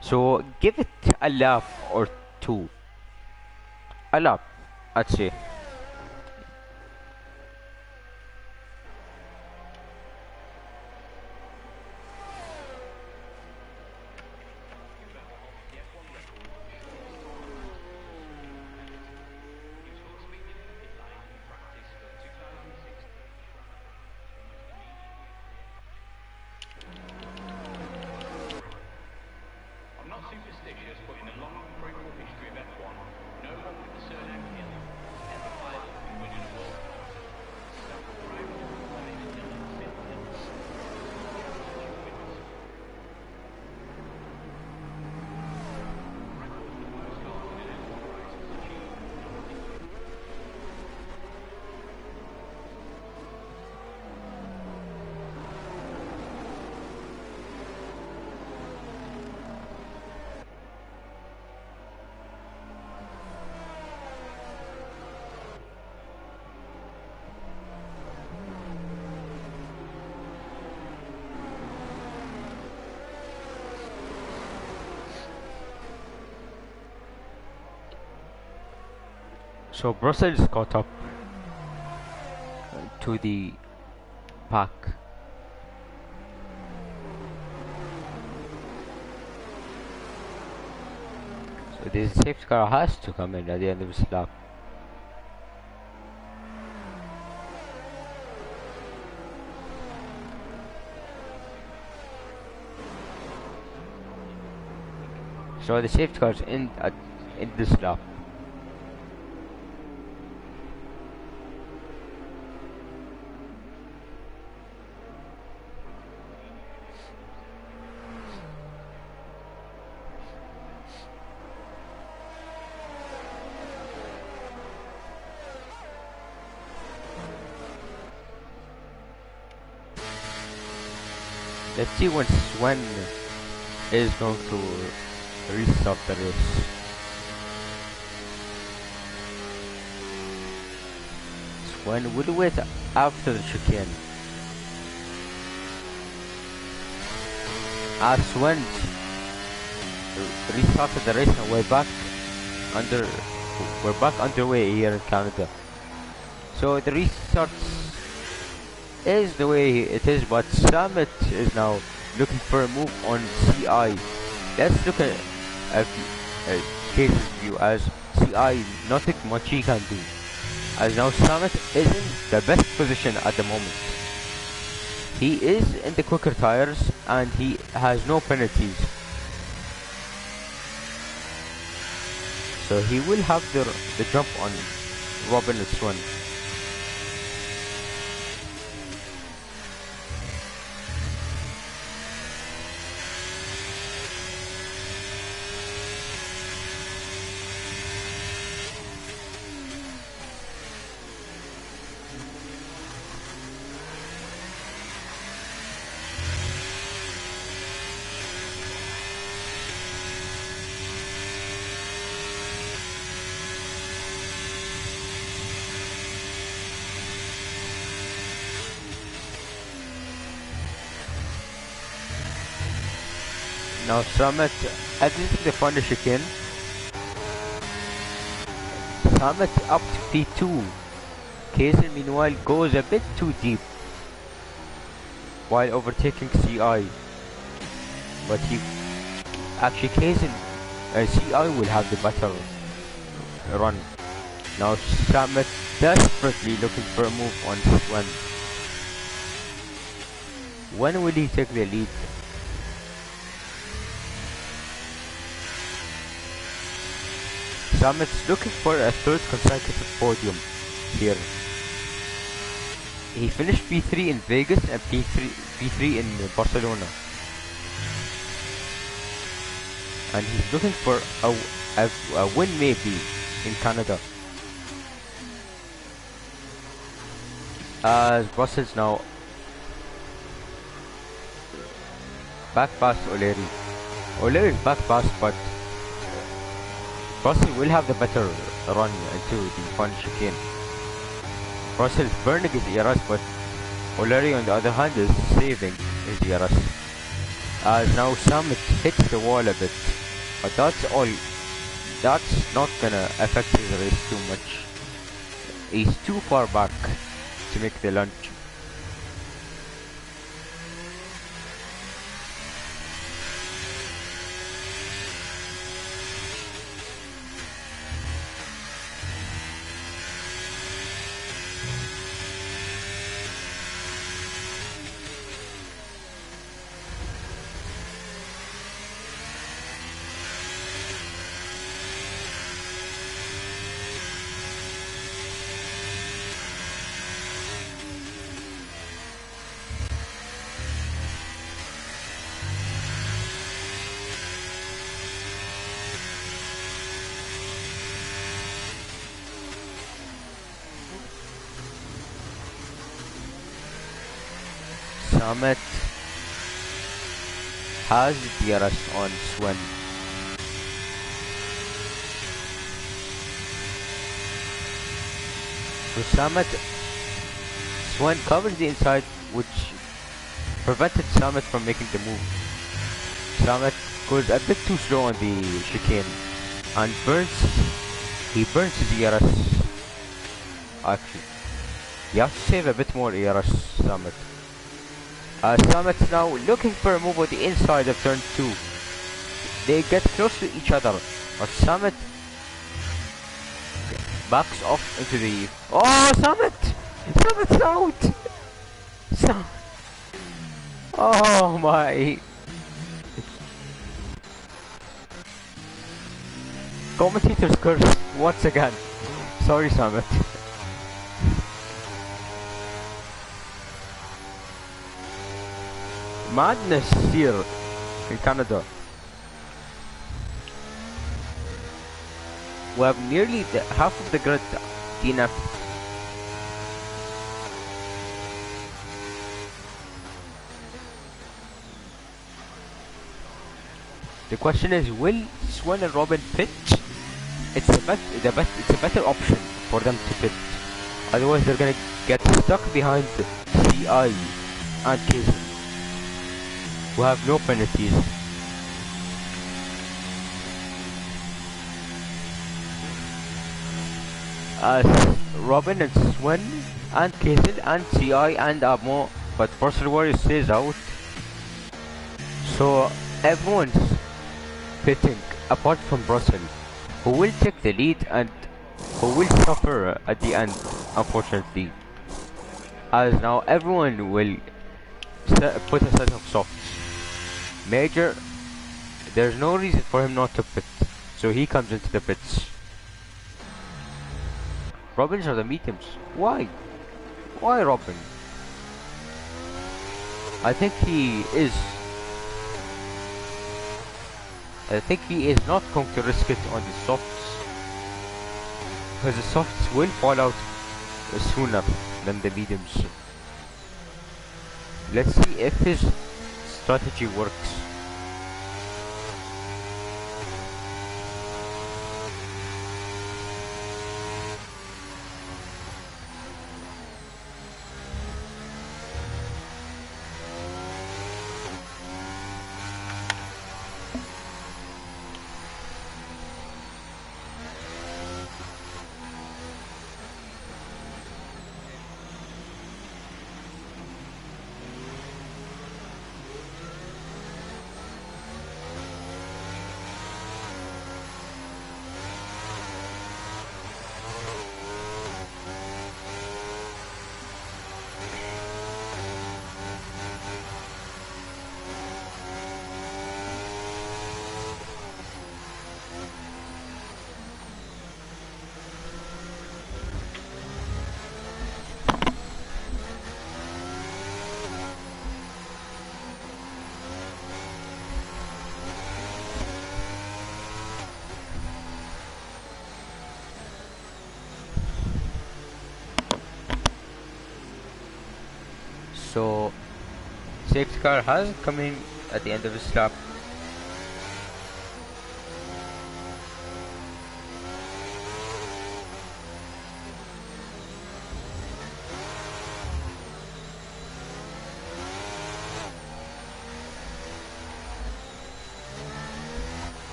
[SPEAKER 2] So give it a lap or 2. A lap, I'd say. So Brussels caught up to the pack. So this safety car has to come in at the end of this lap. So the safety car's in this lap. Let's see when Sven is going to restart the race. Sven will wait after the chicane. As Sven restarted the race and we're back underway here in Canada. So the restart is the way it is, but Summit is now looking for a move on CI. Let's look at Case's view, as CI nothing much he can do, as now Summit is in the best position at the moment. He is in the quicker tires and he has no penalties, so he will have the jump on Robin and Swan. Now Summit exiting the final chicane. Summit up to P2. Kaiser meanwhile goes a bit too deep while overtaking CI. But actually Kaiser CI will have the better run. Now Summit desperately looking for a move on Swan. When will he take the lead? Summit's looking for a third consecutive podium here. He finished P3 in Vegas and P3 in Barcelona. And he's looking for a win maybe in Canada. As Brussels now back past O'Leary. O'Leary is back past, but Brussels will have the better run into the final chicane. Brussels burning his ERS, but O'Leary on the other hand is saving his ERS. As now Summit hits the wall a bit, but that's all. That's not gonna affect his race too much. He's too far back to make the lunge. Summit has DRS on Swan. So Summit, Swan covers the inside, which prevented Summit from making the move. Summit goes a bit too slow on the chicane and he burns his DRS. actually. You have to save a bit more AR Summit. Summit's now looking for a move on the inside of turn 2. They get close to each other, but Summit backs off into the... Oh, Summit! Summit's out! Summit. Oh my... Commentator's curse once again. Sorry, Summit. Madness here in Canada. We have nearly half of the grid DNF. The question is, will Swan and Robin pit? It's a better option for them to pit. Otherwise, they're gonna get stuck behind CI and Kaiser, who have no penalties. Robin and Swan and Kaiser and CI and Amo, but Versal Warrior stays out. So everyone's pitting apart from Brussels, who will take the lead and who will suffer at the end, unfortunately. As now everyone will put a set of softs. Major, there's no reason for him not to pit, so he comes into the pits. Robins are the mediums. Why? Why Robin? I think he is not going to risk it on the softs, because the softs will fall out sooner than the mediums. Let's see if his strategy works. So, safety car has come in at the end of his lap.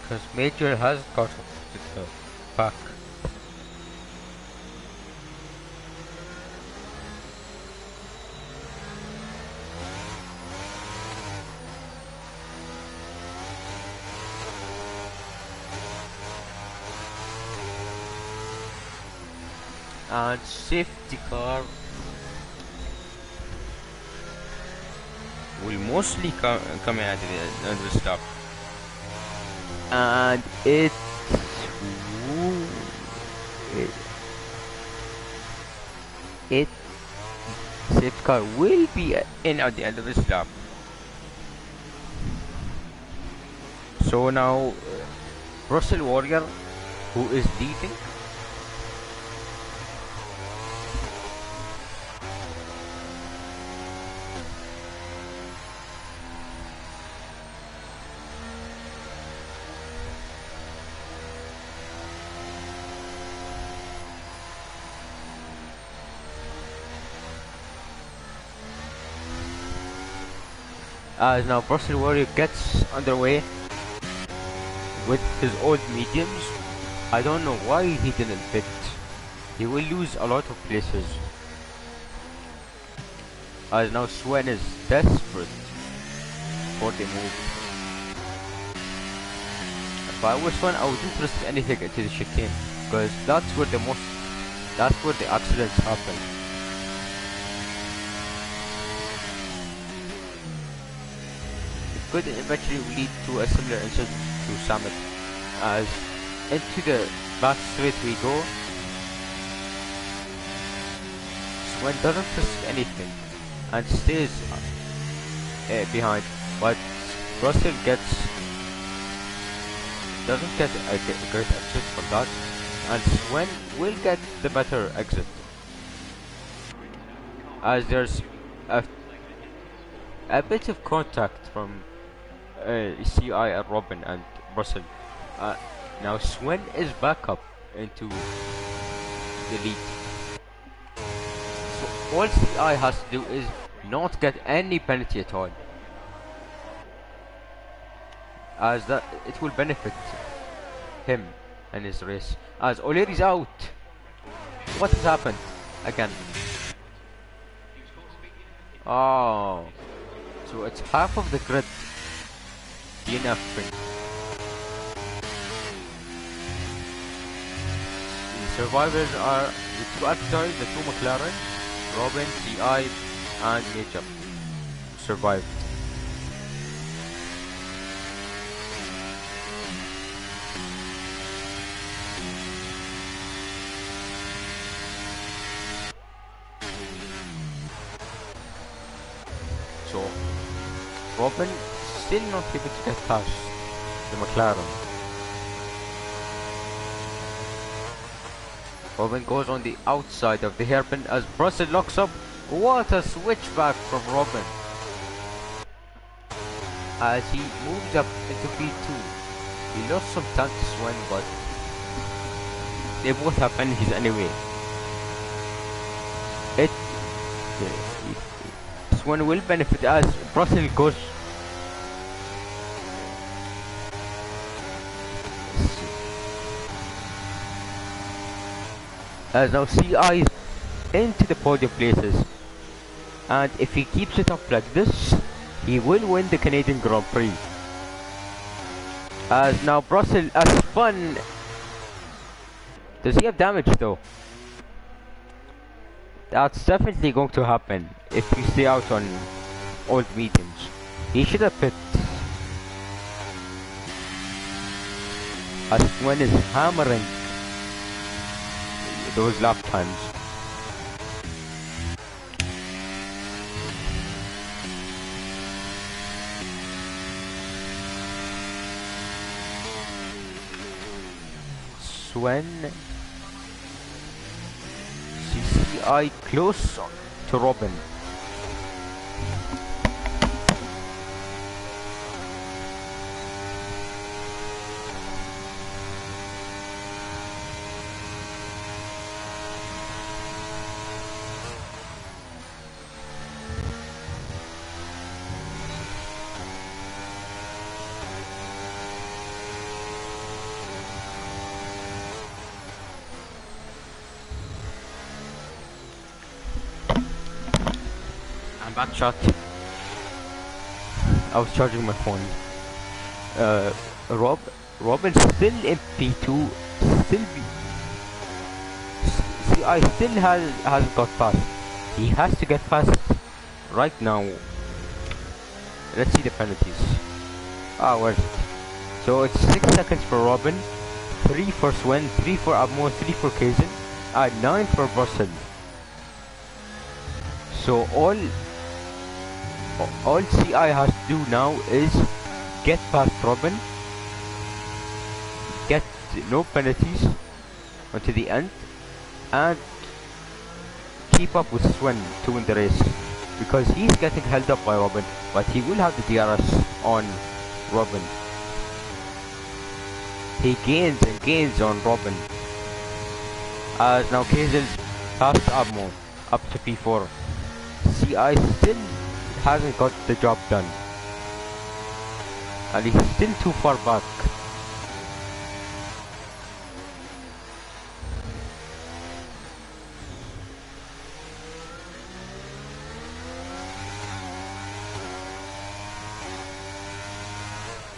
[SPEAKER 2] Because Major has got to the back. And safety car will mostly come in at the stop, and it safety car will be in at the end of the stop. So now Russell Warrior, who is leading, as now Brussels Warrior gets underway with his old mediums. I don't know why he didn't pit. He will lose a lot of places. As now Sven is desperate for the move. If I was Sven, I wouldn't risk anything into the chicane, because that's where the accidents happen. It could eventually lead to a similar incident to Summit, as into the back straight we go. Sven doesn't risk anything and stays behind, but Russell doesn't get a great exit from that, and Sven will get the better exit, as there's a bit of contact from CI and Robin and Russell. Now Sven is back up into the lead. So all CI has to do is not get any penalty at all, as that it will benefit him and his race. As O'Leary's out. What has happened again? Oh, so it's half of the grid DNFing. The survivors are the two Alphatars, the two McLaren, Robin, CI, and Major, who survived. So Robin still not able to get past the McLaren. Robin goes on the outside of the hairpin as Russell locks up. What a switchback from Robin, as he moves up into P2. He lost some time to Sven, but they both have penalties anyway. Sven will benefit as Russell goes. As now CI into the podium places, and if he keeps it up like this, he will win the Canadian Grand Prix. As now Russell has fun. Does he have damage though? That's definitely going to happen if you stay out on old mediums. He should have pit. As Sven is hammering those lap times. Sven CCI close to Robin. Back shot. I was charging my phone. Robin still in P2. CI still hasn't got past. He has to get past right now. Let's see the penalties. Where's it? So it's 6 seconds for Robin, 3 for Sven, 3 for Abmo, 3 for Kazin, and 9 for Russell. So all CI has to do now is get past Robin, get no penalties until the end, and keep up with Sven to win the race, because he's getting held up by Robin, but he will have the DRS on Robin. He gains and gains on Robin, as now Kazel's past Abmo up to P4. CI still hasn't got the job done, and he's still too far back.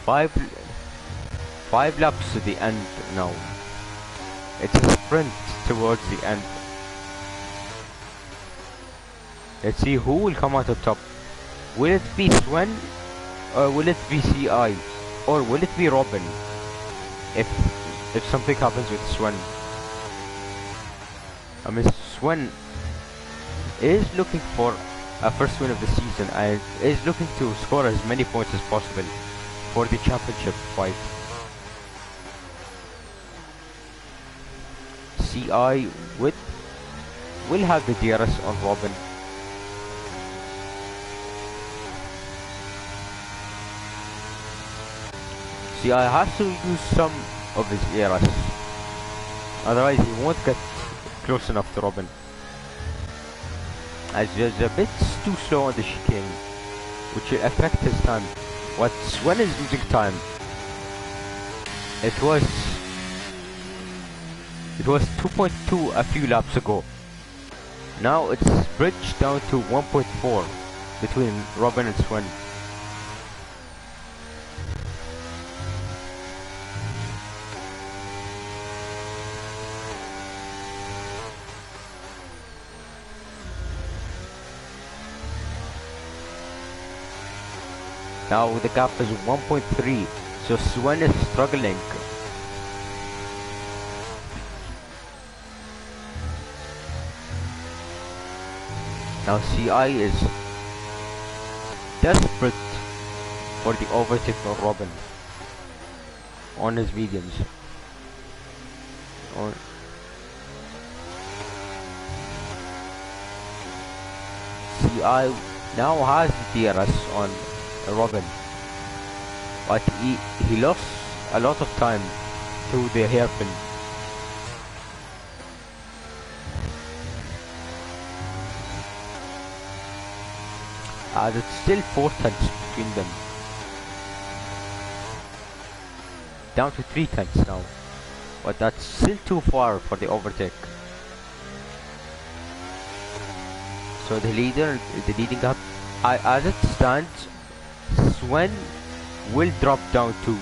[SPEAKER 2] five five laps to the end now. It's a sprint towards the end. Let's see who will come out on top. Will it be Sven, or will it be CI, or will it be Robin? If something happens with Sven. I mean, Sven is looking for a first win of the season and is looking to score as many points as possible for the championship fight. CI will have the DRS on Robin. CI has to use some of his DRS, otherwise he won't get close enough to Robin, as he's a bit too slow on the chicane, which will affect his time. What Sven is losing time, it was 2.2 a few laps ago. Now it's bridged down to 1.4 between Robin and Sven. Now the gap is 1.3, so Sven is struggling. Now CI is desperate for the overtake of Robin on his mediums. CI now has the DRS on Robin, but he lost a lot of time to the hairpin. As it's still 4 tenths between them, down to 3 tenths now, but that's still too far for the overtake. So the leading up, as it stands, Sven will drop down to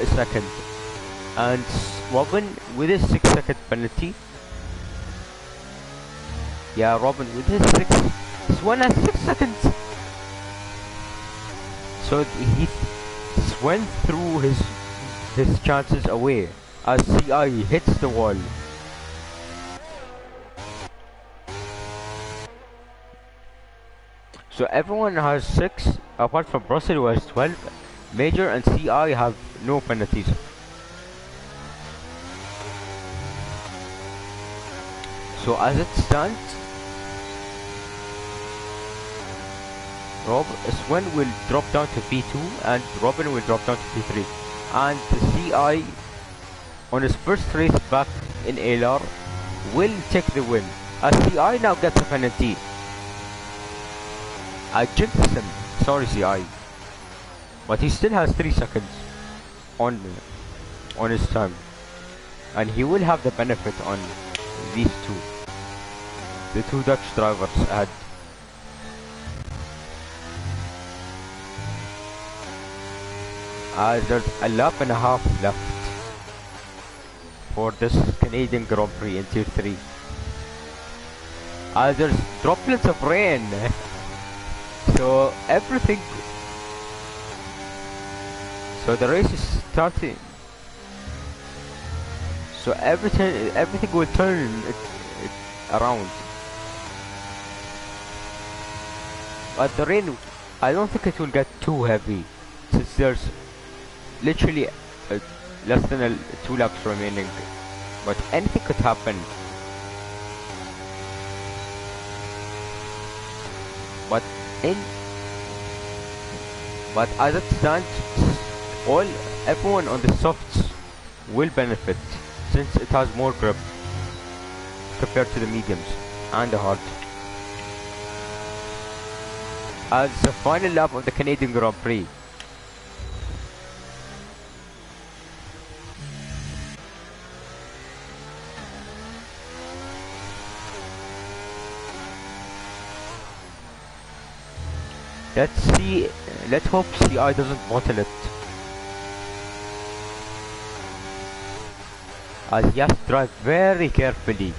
[SPEAKER 2] second, and Robin with his 6-second penalty. Yeah, Robin with his 6. Sven has 6 seconds. So Sven threw his chances away as CI hits the wall. So everyone has 6, apart from Russell who has 12. Major and CI have no penalties. So as it stands, Sven will drop down to P2 and Robin will drop down to P3. And the CI on his first race back in ALR will take the win, as CI now gets a penalty. I jinxed him, sorry CI, but he still has 3 seconds on his time, and he will have the benefit on these the two Dutch drivers ahead. As there's a lap and a half left for this Canadian Grand Prix in Tier 3. As there's droplets of rain. So everything. So the race is starting. So everything will turn it around. But the rain, I don't think it will get too heavy, since there's literally less than 2 laps remaining. But anything could happen. But as it stands, everyone on the softs will benefit, since it has more grip compared to the mediums and the hard. As the final lap of the Canadian Grand Prix, Let's see. Let's hope CI doesn't bottle it. As he has to drive very carefully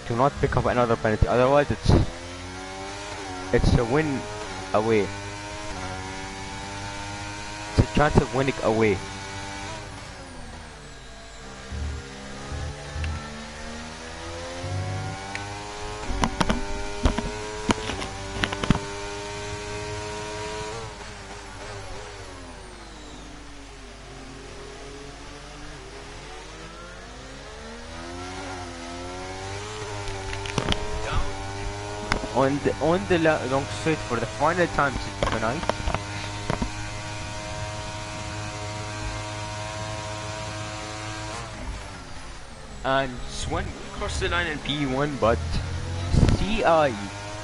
[SPEAKER 2] to not pick up another penalty. Otherwise, it's a win away. It's a chance of winning away. On the long straight for the final time tonight. And Swan crossed the line in P1, but CI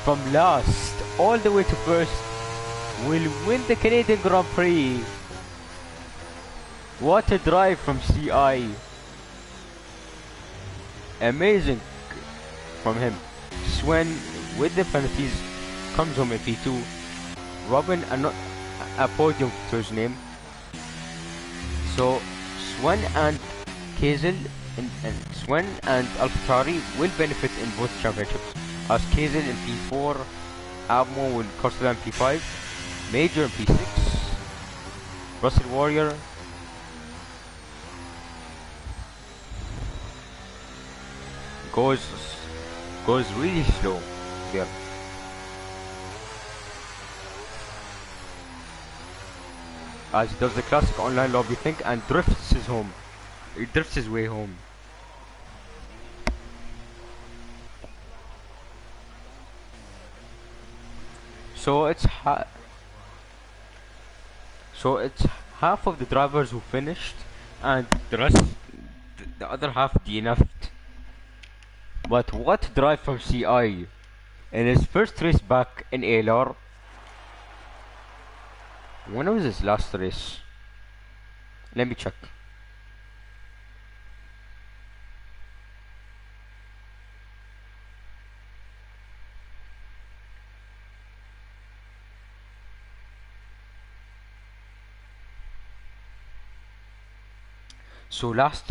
[SPEAKER 2] from last all the way to first will win the Canadian Grand Prix. What a drive from CI. Amazing from him. Swan with the penalties comes home in P2. Robin a podium to his name. So Swan and Kazel and Swan and AlphaTauri will benefit in both championships. As Kazel in P4, Abmo will cross the line P5, Major in P6, Russell Warrior goes really slow there. As he does the classic online lobby thing and drifts his home. He drifts his way home. So it's half of the drivers who finished and the other half DNF'd. But what drive from CI in his first race back in ALR. When was his last race? Let me check. So last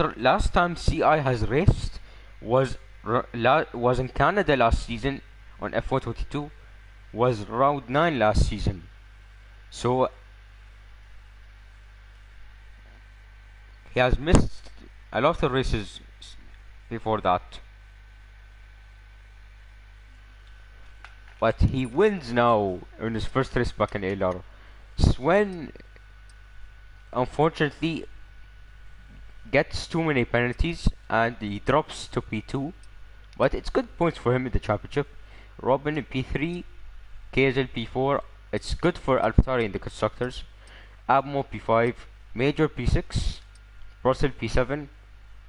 [SPEAKER 2] time CI has raced was in Canada last season on F122, was round 9 last season. So he has missed a lot of races before that. But he wins now in his first race back in ALR. Swen unfortunately gets too many penalties and he drops to P2, but it's good points for him in the championship. Robin in P3, KSL P4, it's good for AlphaTauri in the constructors. Abmo P5, Major P6, Russell P7.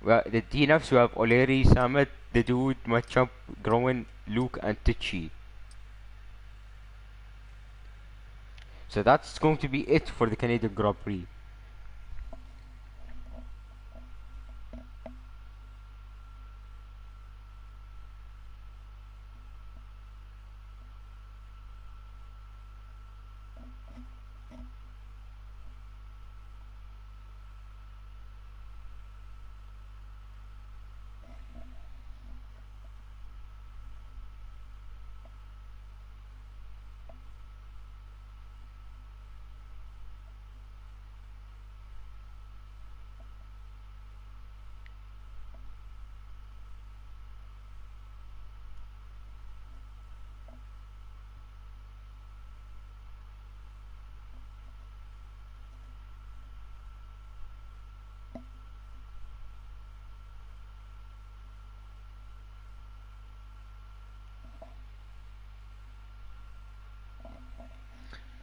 [SPEAKER 2] Well, the DNFs we have O'Leary, Samet, The Dude, Matchup, Groen, Luke and Tichy. So that's going to be it for the Canadian Grand Prix.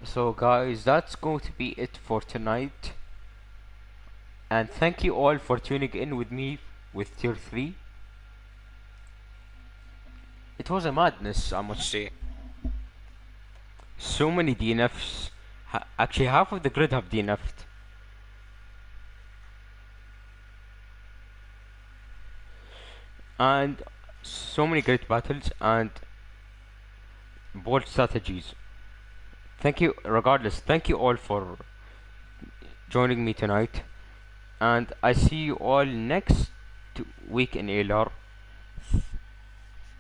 [SPEAKER 2] So guys, that's going to be it for tonight. And thank you all for tuning in with me with Tier 3. It was a madness, I must say. So many DNFs. Actually, half of the grid have DNF'd. And so many great battles and bold strategies. Thank you, regardless. Thank you all for joining me tonight, and I see you all next week in ALR.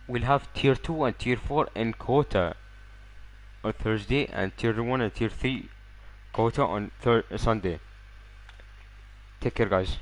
[SPEAKER 2] We'll have tier 2 and tier 4 in quota on Thursday, and tier 1 and tier 3 quota on Sunday. Take care, guys.